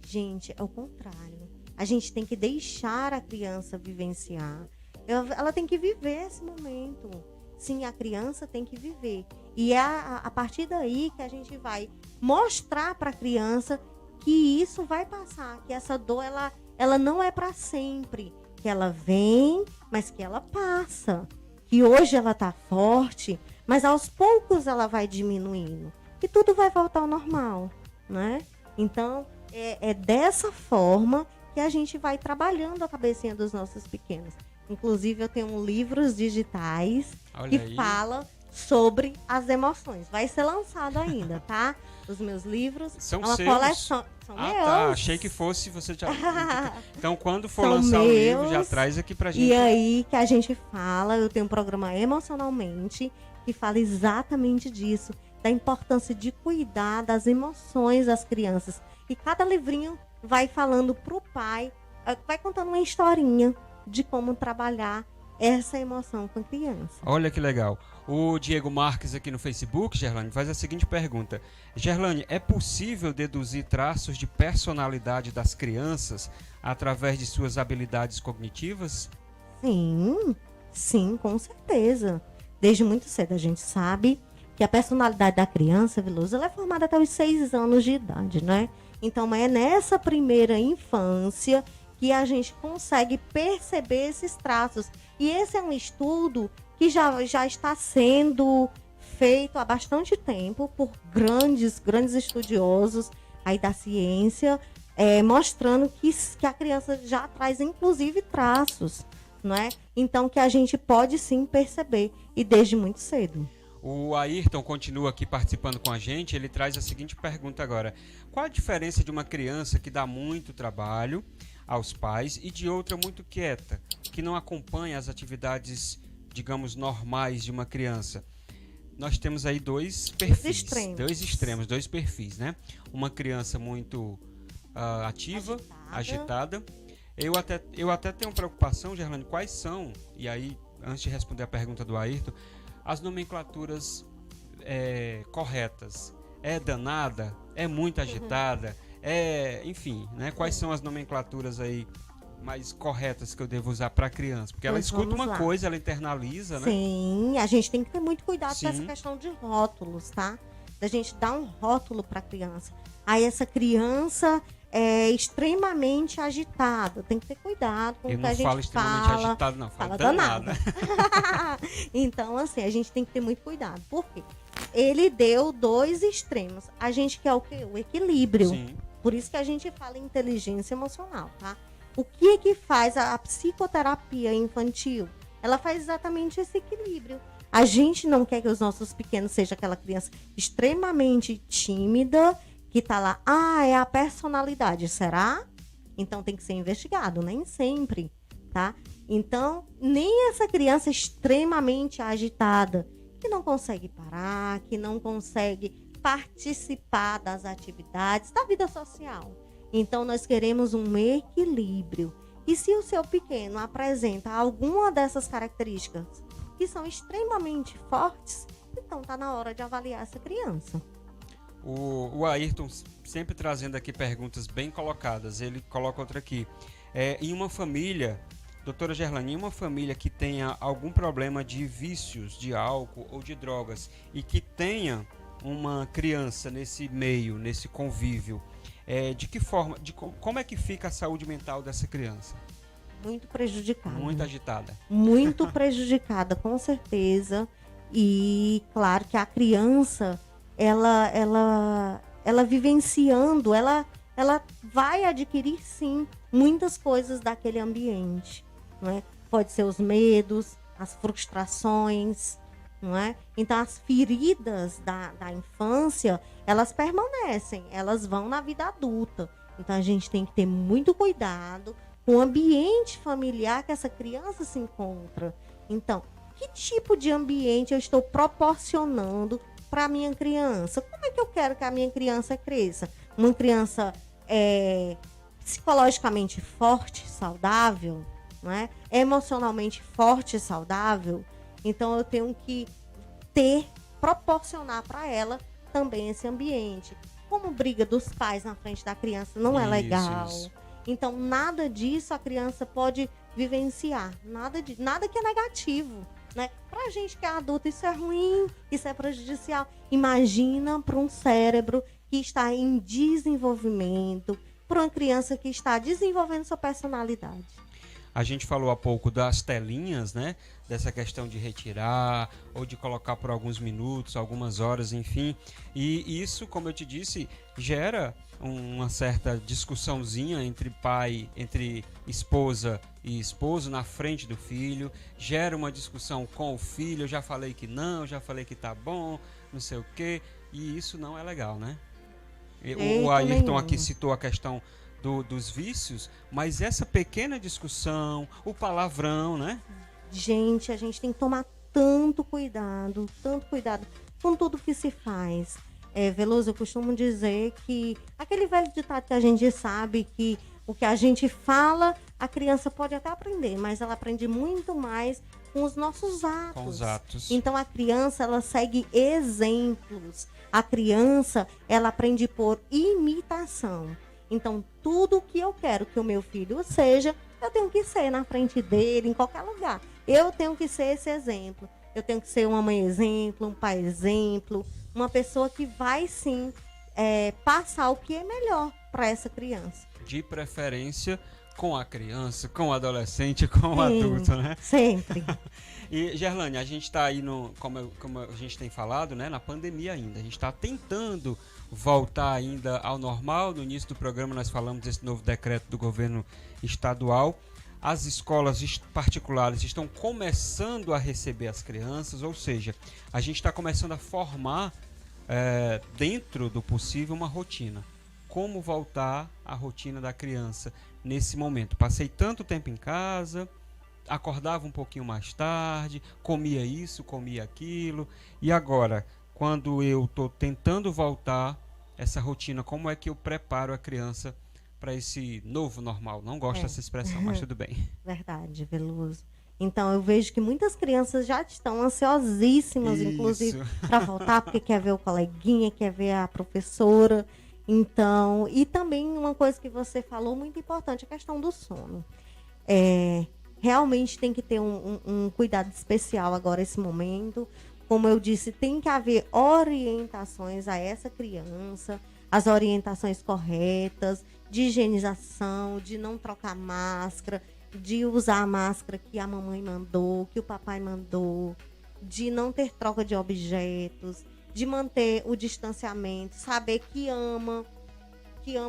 Gente, é o contrário. A gente tem que deixar a criança vivenciar. Ela tem que viver esse momento. Sim, a criança tem que viver. E é a partir daí que a gente vai mostrar para a criança que isso vai passar, que essa dor ela não é para sempre, que ela vem, mas que ela passa. Que hoje ela tá forte, mas aos poucos ela vai diminuindo. E tudo vai voltar ao normal, né? Então, é dessa forma que a gente vai trabalhando a cabecinha dos nossos pequenos. Inclusive, eu tenho livros digitais que fala sobre as emoções. Vai ser lançado ainda, tá? Os meus livros. São uma seus? Coleção. São meus. Tá. Achei que fosse você já. Então, quando for São lançar meus, o livro, já traz aqui pra gente. E aí que a gente fala, eu tenho um programa Emocionalmente que fala exatamente disso, da importância de cuidar das emoções das crianças. E cada livrinho vai falando pro pai, vai contando uma historinha de como trabalhar essa emoção com a criança. Olha que legal. O Diego Marques aqui no Facebook, Gerlane, faz a seguinte pergunta. Gerlane, é possível deduzir traços de personalidade das crianças através de suas habilidades cognitivas? Sim, com certeza. Desde muito cedo a gente sabe que a personalidade da criança, Veloso, ela é formada até os 6 anos de idade, né? Então é nessa primeira infância que a gente consegue perceber esses traços. E esse é um estudo que já está sendo feito há bastante tempo por grandes estudiosos aí da ciência, mostrando que a criança já traz, inclusive, traços, não é? Então, que a gente pode, sim, perceber, e desde muito cedo. O Ayrton continua aqui participando com a gente. Ele traz a seguinte pergunta agora. Qual a diferença de uma criança que dá muito trabalho aos pais e de outra muito quieta, que não acompanha as atividades, digamos, normais de uma criança? Nós temos aí dois perfis, dois perfis, né? Uma criança muito ativa, agitada. Eu até tenho preocupação, Gerlane, quais são, e aí, antes de responder a pergunta do Ayrton, as nomenclaturas corretas. É danada? É muito agitada? Enfim, né? Quais são as nomenclaturas aí mais corretas que eu devo usar para a criança? Porque ela escuta uma coisa, ela internaliza, né? Sim, a gente tem que ter muito cuidado com essa questão de rótulos, tá? Da gente dar um rótulo para a criança. Aí essa criança é extremamente agitada. Tem que ter cuidado com o que a gente fala. Eu não falo extremamente agitado, não. Fala danada. Então, assim, a gente tem que ter muito cuidado. Por quê? Ele deu 2 extremos. A gente quer o quê? O equilíbrio. Sim. Por isso que a gente fala em inteligência emocional, tá? O que faz a psicoterapia infantil? Ela faz exatamente esse equilíbrio. A gente não quer que os nossos pequenos sejam aquela criança extremamente tímida, que tá lá, é a personalidade, será? Então tem que ser investigado, nem sempre, tá? Então, nem essa criança extremamente agitada, que não consegue parar, que não consegue participar das atividades da vida social. Então, nós queremos um equilíbrio. E se o seu pequeno apresenta alguma dessas características que são extremamente fortes, então tá na hora de avaliar essa criança. O Ayrton sempre trazendo aqui perguntas bem colocadas. Ele coloca outra aqui. Em uma família, doutora Gerlane, em uma família que tenha algum problema de vícios, de álcool ou de drogas, e que tenha uma criança nesse meio, nesse convívio, de que forma, como é que fica a saúde mental dessa criança? Muito prejudicada. Muito agitada. Muito prejudicada, com certeza. E claro que a criança, ela vivenciando, ela vai adquirir, sim, muitas coisas daquele ambiente, não é? Pode ser os medos, as frustrações, não é? Então, as feridas da infância, elas permanecem, elas vão na vida adulta. Então, a gente tem que ter muito cuidado com o ambiente familiar que essa criança se encontra. Então, que tipo de ambiente eu estou proporcionando para a minha criança? Como é que eu quero que a minha criança cresça? Uma criança psicologicamente forte, saudável, não é? Emocionalmente forte e saudável. Então, eu tenho que proporcionar para ela também esse ambiente. como briga dos pais na frente da criança não é legal. Isso. Então, nada disso a criança pode vivenciar. Nada que é negativo, né? Pra gente que é adulto, isso é ruim, isso é prejudicial. Imagina para um cérebro que está em desenvolvimento, para uma criança que está desenvolvendo sua personalidade. A gente falou há pouco das telinhas, né? Dessa questão de retirar ou de colocar por alguns minutos, algumas horas, enfim. E isso, como eu te disse, gera uma certa discussãozinha entre esposa e esposo na frente do filho. Gera uma discussão com o filho. Eu já falei que não, já falei que tá bom, não sei o quê. E isso não é legal, né? O Ayrton aqui citou a questão dos vícios, mas essa pequena discussão, o palavrão, né? Gente, a gente tem que tomar tanto cuidado com tudo que se faz. Veloso, eu costumo dizer que aquele velho ditado que a gente sabe que o que a gente fala, a criança pode até aprender, mas ela aprende muito mais com os nossos atos. Com os atos. Então a criança, ela segue exemplos. A criança, ela aprende por imitação. Então, tudo que eu quero que o meu filho seja, eu tenho que ser na frente dele, em qualquer lugar. Eu tenho que ser esse exemplo. Eu tenho que ser uma mãe exemplo, um pai exemplo, uma pessoa que vai, sim, passar o que é melhor para essa criança. De preferência com a criança, com o adolescente, com o adulto, né? Sempre. E, Gerlane, a gente está aí, como a gente tem falado, né, na pandemia ainda. A gente está tentando voltar ainda ao normal. No início do programa nós falamos desse novo decreto do governo estadual. As escolas particulares estão começando a receber as crianças, ou seja, a gente está começando a formar, dentro do possível, uma rotina. Como voltar à rotina da criança nesse momento? Passei tanto tempo em casa, acordava um pouquinho mais tarde, comia isso, comia aquilo, e agora, quando eu estou tentando voltar essa rotina, como é que eu preparo a criança para esse novo normal? Não gosto dessa expressão, mas tudo bem. Verdade, Veloso. Então, eu vejo que muitas crianças já estão ansiosíssimas, inclusive, para voltar, porque quer ver o coleguinha, quer ver a professora. Então, e também uma coisa que você falou muito importante, a questão do sono. Realmente tem que ter um cuidado especial agora nesse momento. Como eu disse, tem que haver orientações a essa criança, as orientações corretas, de higienização, de não trocar máscara, de usar a máscara que a mamãe mandou, que o papai mandou, de não ter troca de objetos, de manter o distanciamento, saber que ama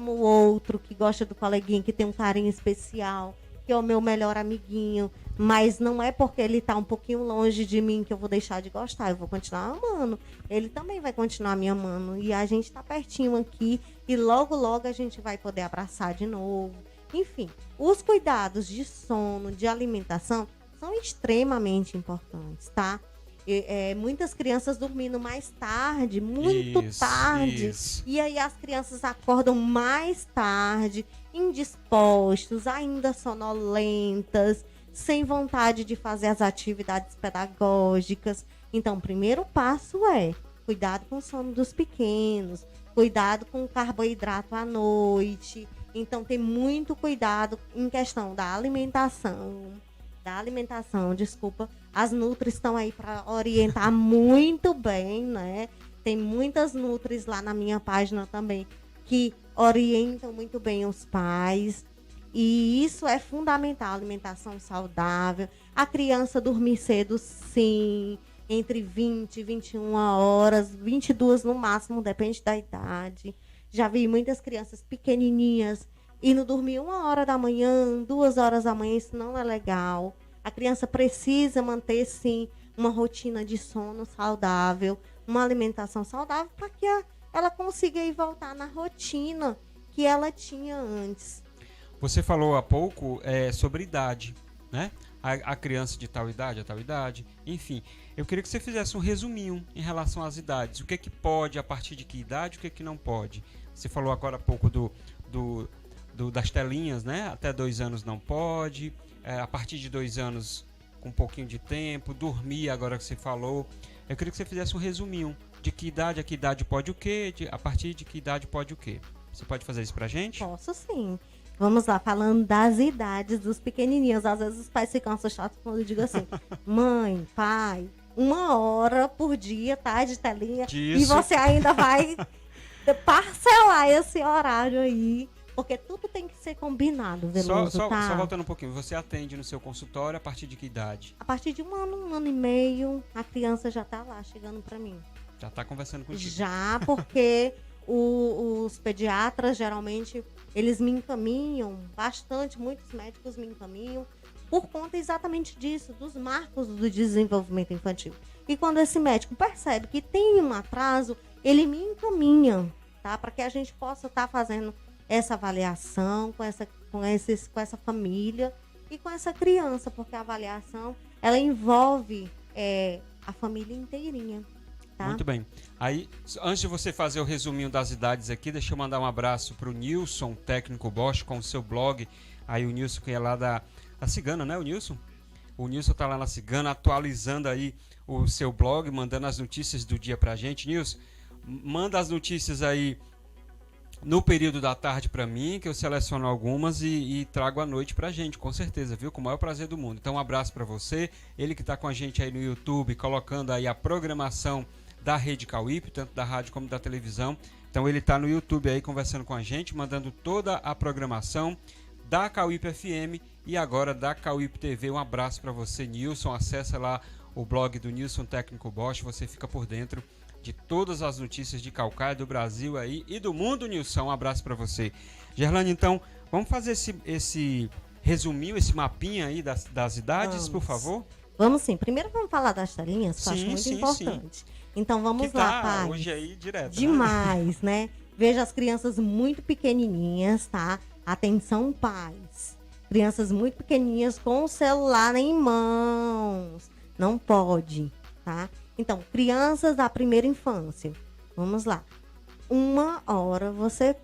o outro, que gosta do coleguinha, que tem um carinho especial, que é o meu melhor amiguinho, mas não é porque ele tá um pouquinho longe de mim que eu vou deixar de gostar, eu vou continuar amando, ele também vai continuar me amando, e a gente tá pertinho aqui, e logo, logo a gente vai poder abraçar de novo. Enfim, os cuidados de sono, de alimentação, são extremamente importantes, tá? Muitas crianças dormindo mais tarde, muito tarde. E aí as crianças acordam mais tarde, indispostos, ainda sonolentas, sem vontade de fazer as atividades pedagógicas. Então, o primeiro passo é cuidado com o sono dos pequenos, cuidado com o carboidrato à noite. Então, tem muito cuidado em questão da alimentação. As nutris estão aí para orientar muito bem, né? Tem muitas nutris lá na minha página também que orientam muito bem os pais. E isso é fundamental, alimentação saudável. A criança dormir cedo, sim, entre 20 e 21 horas, 22 no máximo, depende da idade. Já vi muitas crianças pequenininhas indo dormir 1h da manhã, 2h da manhã, isso não é legal. A criança precisa manter, sim, uma rotina de sono saudável, uma alimentação saudável, para que ela consiga ir voltar na rotina que ela tinha antes. Você falou há pouco sobre idade, né? A criança de tal idade, a tal idade, enfim. Eu queria que você fizesse um resuminho em relação às idades. O que é que pode, a partir de que idade, o que é que não pode? Você falou agora há pouco das telinhas, né? Até 2 anos não pode. A partir de 2 anos, com um pouquinho de tempo. Dormir, agora que você falou. Eu queria que você fizesse um resuminho de que idade a que idade pode o quê, a partir de que idade pode o quê. Você pode fazer isso pra gente? Posso sim. Vamos lá, falando das idades dos pequenininhos. Às vezes os pais ficam assustados quando eu digo assim, mãe, pai, 1 hora por dia, tá, de telinha. Isso. E você ainda vai parcelar esse horário aí, porque tudo tem que ser combinado, Veloso, tá? Só voltando um pouquinho, você atende no seu consultório a partir de que idade? A partir de 1 ano e meio, a criança já tá lá chegando pra mim. Já tá conversando contigo? Já, porque os pediatras, geralmente, eles me encaminham bastante, muitos médicos me encaminham, por conta exatamente disso, dos marcos do desenvolvimento infantil. E quando esse médico percebe que tem um atraso, ele me encaminha, tá? Para que a gente possa estar fazendo essa avaliação com essa família e com essa criança, porque a avaliação, ela envolve a família inteirinha. Tá? Muito bem. Aí, antes de você fazer o resuminho das idades aqui, deixa eu mandar um abraço para o Nilson, técnico Bosch, com o seu blog. Aí o Nilson, que é lá da Cigana, né, o Nilson? O Nilson tá lá na Cigana, atualizando aí o seu blog, mandando as notícias do dia pra gente. Nilson, manda as notícias aí no período da tarde para mim, que eu seleciono algumas e trago à noite pra gente, com certeza, viu? Com o maior prazer do mundo. Então, um abraço para você. Ele que tá com a gente aí no YouTube, colocando aí a programação da Rede Cauípe, tanto da rádio como da televisão. Então, ele tá no YouTube aí conversando com a gente, mandando toda a programação da Cauípe FM e agora da Cauípe TV. Um abraço para você, Nilson. Acessa lá o blog do Nilson Técnico Bosch, você fica por dentro de todas as notícias de Caucaia, do Brasil aí e do mundo, Nilson. Um abraço para você. Gerlane, então, vamos fazer esse resuminho, esse mapinha aí das idades, por favor? Vamos sim. Primeiro vamos falar das telinhas, que eu acho muito importante. Sim. Então vamos que lá, pai. Hoje aí direto. Demais, né? Veja as crianças muito pequenininhas, tá? Atenção, pais. Crianças muito pequenininhas com o celular em mãos. Não pode, tá? Então, crianças da primeira infância. Vamos lá. 1 hora você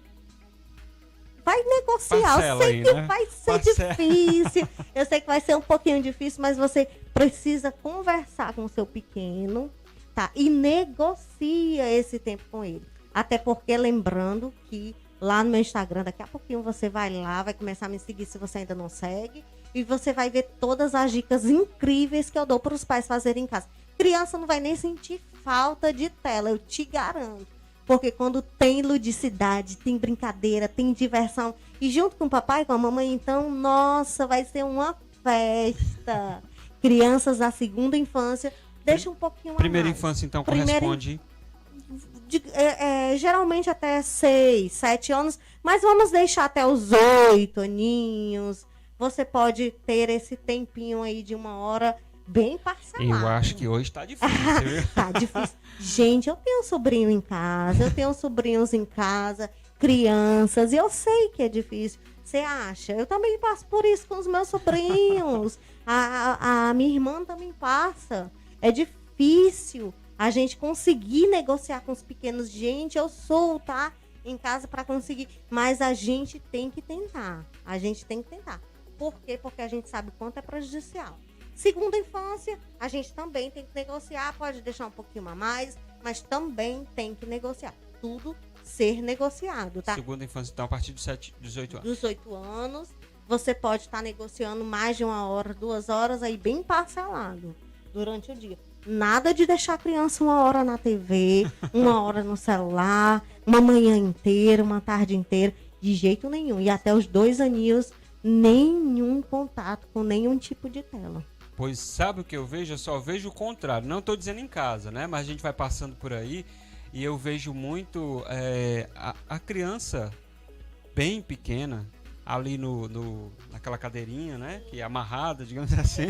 vai negociar. Parcela eu sei aí, que né? vai ser difícil. Eu sei que vai ser um pouquinho difícil, mas você precisa conversar com o seu pequeno, tá? E negocia esse tempo com ele. Até porque, lembrando que lá no meu Instagram, daqui a pouquinho você vai lá, vai começar a me seguir se você ainda não segue. E você vai ver todas as dicas incríveis que eu dou para os pais fazerem em casa. Criança não vai nem sentir falta de tela, eu te garanto. Porque quando tem ludicidade, tem brincadeira, tem diversão. E junto com o papai e com a mamãe, então, nossa, vai ser uma festa. Crianças da segunda infância, deixa um pouquinho Primeira a mais. Infância, então, corresponde... geralmente até 6, 7 anos, mas vamos deixar até os 8 aninhos. Você pode ter esse tempinho aí de 1 hora bem parcelado. Eu acho que hoje tá difícil, viu? Tá difícil. Gente, eu tenho um sobrinho em casa, eu tenho sobrinhos em casa, crianças, e eu sei que é difícil. Você acha? Eu também passo por isso com os meus sobrinhos. A minha irmã também passa. É difícil a gente conseguir negociar com os pequenos. Gente, eu sou, tá? Em casa para conseguir. Mas a gente tem que tentar. A gente tem que tentar. Por quê? Porque a gente sabe o quanto é prejudicial. Segunda infância, a gente também tem que negociar. Pode deixar um pouquinho a mais, mas também tem que negociar. Tudo ser negociado, tá? Segunda infância, então, a partir dos 18 anos. Dos 8 anos, você pode estar negociando mais de 1 hora, 2 horas, aí bem parcelado durante o dia. Nada de deixar a criança 1 hora na TV, 1 hora no celular, uma manhã inteira, uma tarde inteira, de jeito nenhum. E até os 2 aninhos, nenhum contato com nenhum tipo de tela. Pois sabe o que eu vejo? Eu só vejo o contrário. Não estou dizendo em casa, né? Mas a gente vai passando por aí e eu vejo muito a criança bem pequena ali naquela cadeirinha, né? Que é amarrada, digamos assim,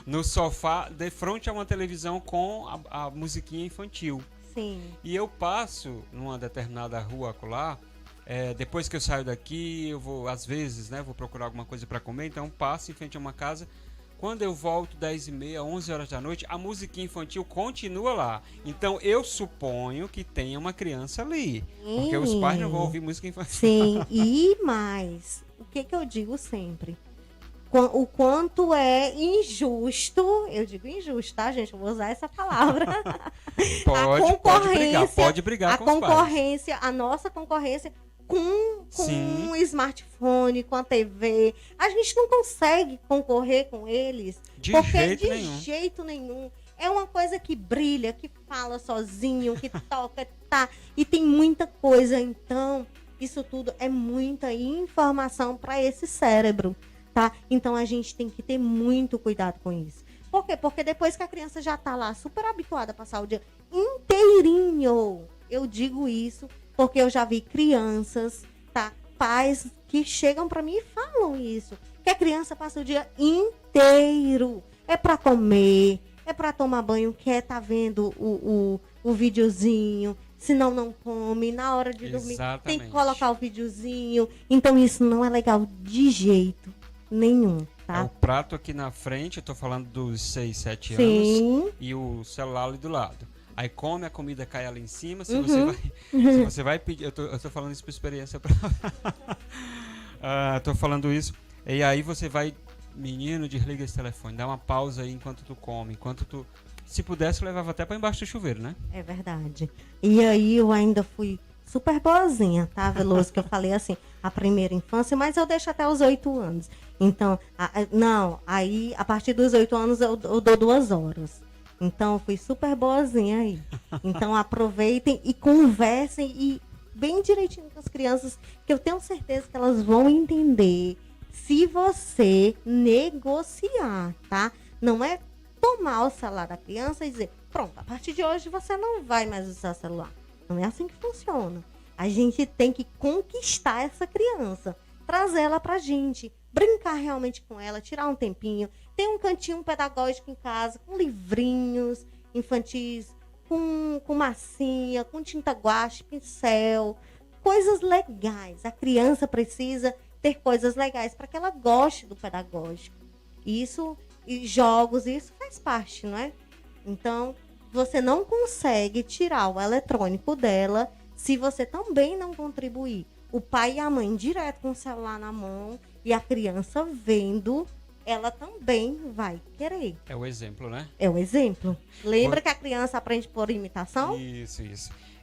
no sofá, de frente a uma televisão com a musiquinha infantil. Sim. E eu passo numa determinada rua acolá, depois que eu saio daqui, eu vou, às vezes, né? Vou procurar alguma coisa para comer, então passo em frente a uma casa. Quando eu volto 10h30, 11 horas da noite, a musiquinha infantil continua lá. Então, eu suponho que tenha uma criança ali. Porque os pais não vão ouvir música infantil. Sim, e mais, o que eu digo sempre? O quanto é injusto, eu digo injusto, tá, gente? Eu vou usar essa palavra. pode brigar com os pais. A concorrência, a nossa concorrência com o smartphone, com a TV. A gente não consegue concorrer com eles. De jeito nenhum. É uma coisa que brilha, que fala sozinho, que toca, tá. E tem muita coisa. Então, isso tudo é muita informação para esse cérebro, tá? Então, a gente tem que ter muito cuidado com isso. Por quê? Porque depois que a criança já tá lá super habituada a passar o dia inteirinho, eu digo isso porque eu já vi crianças, tá? Pais que chegam para mim e falam isso. Que a criança passa o dia inteiro. É para comer, é para tomar banho, quer tá vendo o videozinho, senão não come, na hora de dormir tem que colocar o videozinho. Então isso não é legal de jeito nenhum, tá? É o prato aqui na frente, eu tô falando dos 6, 7 Sim. anos, e o celular ali do lado. Aí come, a comida cai ali em cima, se você vai pedir, eu tô falando isso por experiência. Tô falando isso, e aí você vai, menino, desliga esse telefone, dá uma pausa aí enquanto tu come, se pudesse, levava até para embaixo do chuveiro, né? É verdade. E aí eu ainda fui super boazinha, tá, Veloso? Que eu falei assim, a primeira infância, mas eu deixo até os 8 anos. Então, aí a partir dos 8 anos eu dou 2 horas. Então, eu fui super boazinha aí. Então, aproveitem e conversem e bem direitinho com as crianças, que eu tenho certeza que elas vão entender se você negociar, tá? Não é tomar o celular da criança e dizer, pronto, a partir de hoje você não vai mais usar celular. Não é assim que funciona. A gente tem que conquistar essa criança, trazer ela pra gente, brincar realmente com ela, tirar um tempinho. Tem um cantinho pedagógico em casa, com livrinhos infantis, com massinha, com tinta guache, pincel, coisas legais. A criança precisa ter coisas legais para que ela goste do pedagógico. Isso, e jogos, isso faz parte, não é? Então, você não consegue tirar o eletrônico dela se você também não contribuir. O pai e a mãe direto com o celular na mão e a criança vendo, ela também vai querer. É o exemplo, né? É o exemplo. Lembra que a criança aprende por imitação? Isso.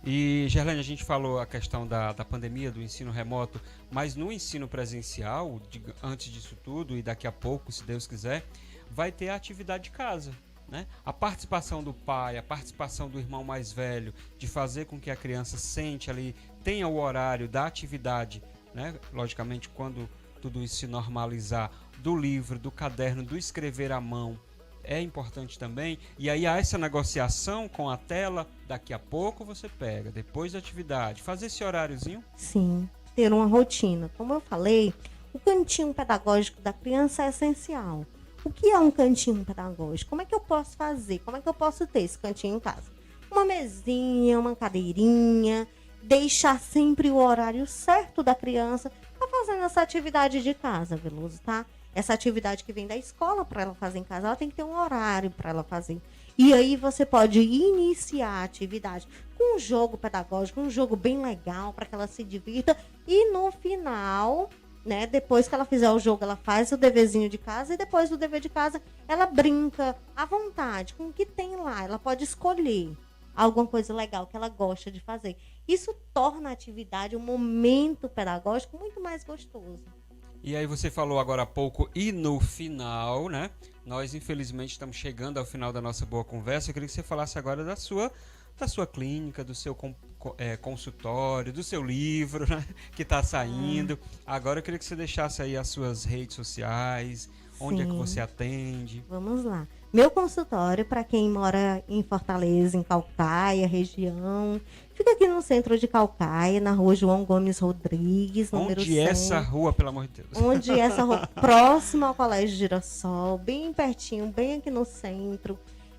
E, Gerlane, a gente falou a questão da pandemia, do ensino remoto, mas no ensino presencial, antes disso tudo, e daqui a pouco, se Deus quiser, vai ter a atividade de casa, né? A participação do pai, a participação do irmão mais velho, de fazer com que a criança sente ali, tenha o horário da atividade, né? Logicamente, quando tudo isso se normalizar, do livro, do caderno, do escrever à mão, é importante também. E aí há essa negociação com a tela, daqui a pouco você pega, depois da atividade, fazer esse horáriozinho? Sim, ter uma rotina. Como eu falei, o cantinho pedagógico da criança é essencial. O que é um cantinho pedagógico? Como é que eu posso fazer? Como é que eu posso ter esse cantinho em casa? Uma mesinha, uma cadeirinha, deixar sempre o horário certo da criança tá fazendo essa atividade de casa, Veloso, tá? Essa atividade que vem da escola para ela fazer em casa, ela tem que ter um horário para ela fazer. E aí você pode iniciar a atividade com um jogo pedagógico, um jogo bem legal para que ela se divirta. E no final, né, depois que ela fizer o jogo, ela faz o deverzinho de casa e depois do dever de casa, ela brinca à vontade com o que tem lá. Ela pode escolher alguma coisa legal que ela gosta de fazer. Isso torna a atividade, um momento pedagógico muito mais gostoso. E aí você falou agora há pouco, e no final, né? Nós, infelizmente, estamos chegando ao final da nossa boa conversa. Eu queria que você falasse agora da sua clínica, do seu consultório, do seu livro, né? Que está saindo. Agora eu queria que você deixasse aí as suas redes sociais, onde é que você atende. Vamos lá. Meu consultório, para quem mora em Fortaleza, em Caucaia, região, fica aqui no centro de Caucaia, na rua João Gomes Rodrigues, número 100. Onde é essa rua, pelo amor de Deus? Onde é essa rua? Próximo ao Colégio Girassol, bem pertinho, bem aqui no centro.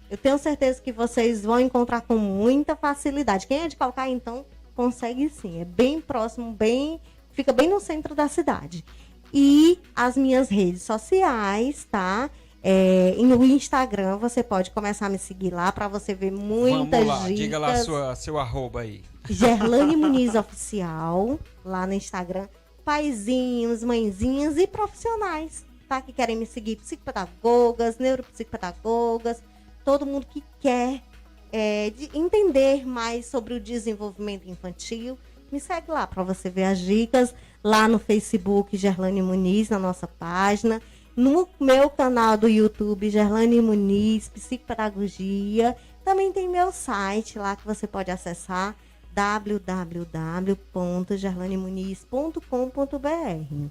Eu tenho certeza que vocês vão encontrar com muita facilidade. Quem é de Caucaia, então, consegue sim. É bem próximo, fica bem no centro da cidade. E as minhas redes sociais, tá? No Instagram, você pode começar a me seguir lá para você ver muitas Vamos lá, dicas. diga lá seu arroba aí. Gerlane Muniz Oficial, lá no Instagram. Paizinhos, mãezinhas e profissionais, tá? Que querem me seguir, psicopedagogas, neuropsicopedagogas, todo mundo que quer de entender mais sobre o desenvolvimento infantil, me segue lá para você ver as dicas, lá no Facebook Gerlane Muniz, na nossa página, no meu canal do YouTube Gerlane Muniz, Psicopedagogia. Também tem meu site lá que você pode acessar, www.gerlanemuniz.com.br.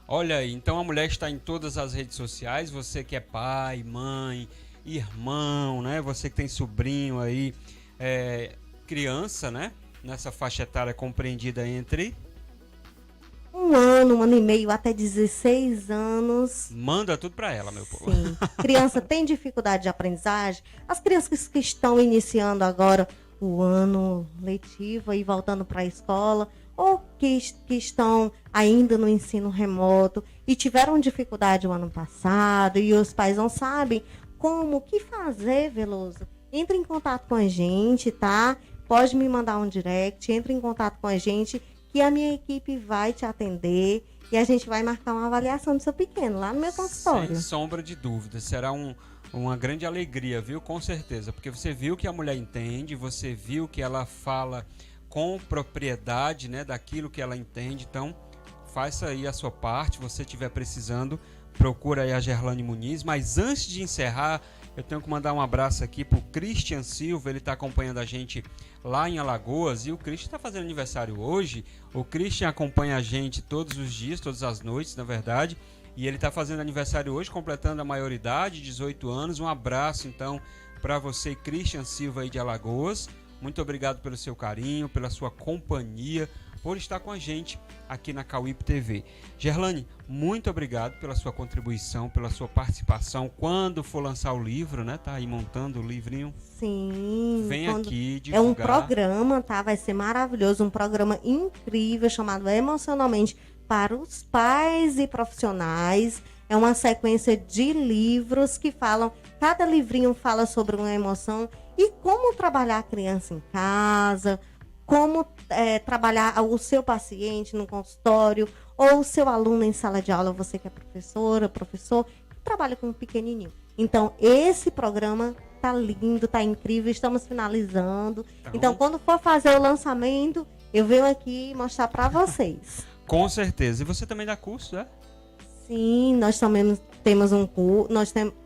Olha aí, então a mulher está em todas as redes sociais, você que é pai, mãe, irmão, né? Você que tem sobrinho aí, criança, né? Nessa faixa etária compreendida entre 1 ano, 1 ano e meio, até 16 anos. Manda tudo para ela, meu povo. Sim. Criança tem dificuldade de aprendizagem. As crianças que estão iniciando agora o ano letivo e voltando para a escola, ou que estão ainda no ensino remoto e tiveram dificuldade o ano passado e os pais não sabem o que fazer, Veloso. Entre em contato com a gente, tá? Pode me mandar um direct, entre em contato com a gente, que a minha equipe vai te atender e a gente vai marcar uma avaliação do seu pequeno lá no meu consultório. Sem sombra de dúvida, será uma grande alegria, viu? Com certeza, porque você viu que a mulher entende, você viu que ela fala com propriedade, né, daquilo que ela entende. Então, faça aí a sua parte, se você estiver precisando, procura aí a Gerlane Muniz. Mas antes de encerrar, eu tenho que mandar um abraço aqui pro Christian Silva, ele está acompanhando a gente lá em Alagoas, e o Christian está fazendo aniversário hoje. O Christian acompanha a gente todos os dias, todas as noites, na verdade, e ele está fazendo aniversário hoje, completando a maioridade, 18 anos. Um abraço, então, para você, Christian Silva aí de Alagoas. Muito obrigado pelo seu carinho, pela sua companhia, por estar com a gente aqui na Cauípe TV. Gerlane, muito obrigado pela sua contribuição, pela sua participação. Quando for lançar o livro, né? Tá aí montando o livrinho. Sim. Vem aqui divulgar. É um programa, tá? Vai ser maravilhoso, um programa incrível chamado Emocionalmente para os pais e profissionais. É uma sequência de livros que falam, cada livrinho fala sobre uma emoção e como trabalhar a criança em casa, como trabalhar o seu paciente no consultório ou o seu aluno em sala de aula, você que é professora, professor, que trabalha com um pequenininho. Então, esse programa tá lindo, tá incrível, estamos finalizando. Então, quando for fazer o lançamento, eu venho aqui mostrar para vocês. Com certeza. E você também dá curso, né? Sim, nós também temos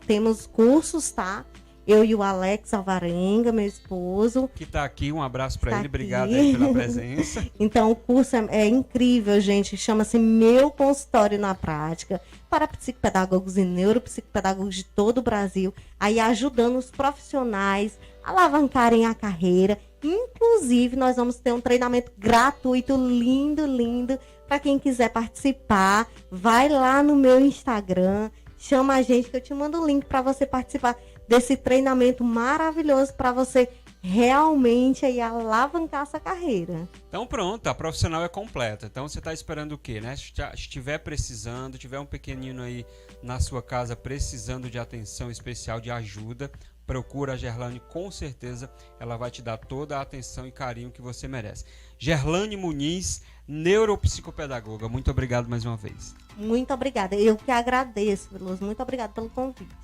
temos cursos, tá? Eu e o Alex Alvarenga, meu esposo. Que tá aqui, um abraço para ele, aqui. Obrigado aí pela presença. Então, o curso é incrível, gente. Chama-se Meu Consultório na Prática, para psicopedagogos e neuropsicopedagogos de todo o Brasil, aí ajudando os profissionais a alavancarem a carreira. Inclusive, nós vamos ter um treinamento gratuito, lindo, lindo, para quem quiser participar. Vai lá no meu Instagram, chama a gente que eu te mando o link para você participar desse treinamento maravilhoso para você realmente aí alavancar essa carreira. Então pronto, a profissional é completa. Então você está esperando o quê, né? Se estiver precisando, tiver um pequenino aí na sua casa precisando de atenção especial, de ajuda, procura a Gerlane, com certeza ela vai te dar toda a atenção e carinho que você merece. Gerlane Muniz, neuropsicopedagoga, muito obrigado mais uma vez. Muito obrigada, eu que agradeço, Veloso, muito obrigada pelo convite.